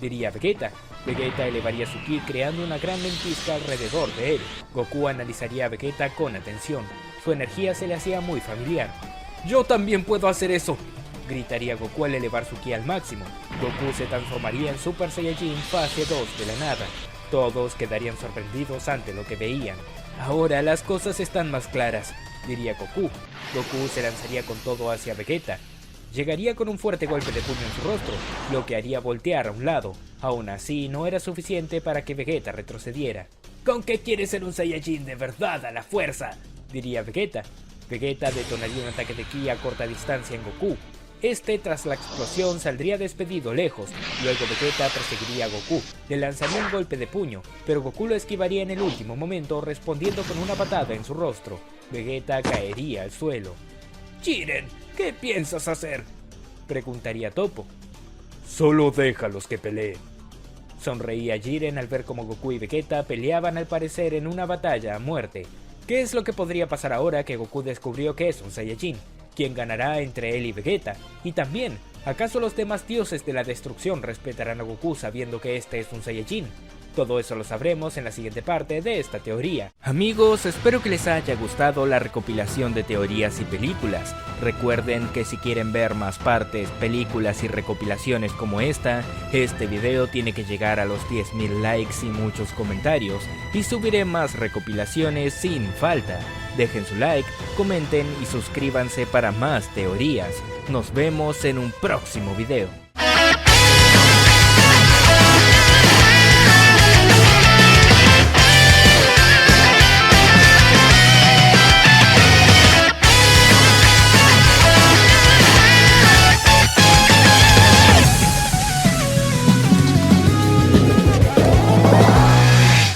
diría Vegeta. Vegeta elevaría su ki creando una gran ventisca alrededor de él. Goku analizaría a Vegeta con atención. Su energía se le hacía muy familiar. Yo también puedo hacer eso, gritaría Goku al elevar su ki al máximo. Goku se transformaría en Super Saiyajin fase 2 de la nada. Todos quedarían sorprendidos ante lo que veían. Ahora las cosas están más claras, diría Goku. Goku se lanzaría con todo hacia Vegeta. Llegaría con un fuerte golpe de puño en su rostro, lo que haría voltear a un lado. Aún así, no era suficiente para que Vegeta retrocediera. ¿Con qué quieres ser un Saiyajin de verdad a la fuerza?, diría Vegeta. Vegeta detonaría un ataque de ki a corta distancia en Goku. Este, tras la explosión, saldría despedido lejos. Luego Vegeta perseguiría a Goku. Le lanzaría un golpe de puño, pero Goku lo esquivaría en el último momento, respondiendo con una patada en su rostro. Vegeta caería al suelo. Jiren, ¿qué piensas hacer?, preguntaría Toppo. Solo déjalos que peleen. Sonreía Jiren al ver cómo Goku y Vegeta peleaban al parecer en una batalla a muerte. ¿Qué es lo que podría pasar ahora que Goku descubrió que es un Saiyajin? ¿Quién ganará entre él y Vegeta? Y también, ¿acaso los demás dioses de la destrucción respetarán a Goku sabiendo que este es un Saiyajin? Todo eso lo sabremos en la siguiente parte de esta teoría. Amigos, espero que les haya gustado la recopilación de teorías y películas. Recuerden que si quieren ver más partes, películas y recopilaciones como esta, este video tiene que llegar a los 10.000 likes y muchos comentarios, y subiré más recopilaciones sin falta. Dejen su like, comenten y suscríbanse para más teorías. Nos vemos en un próximo video.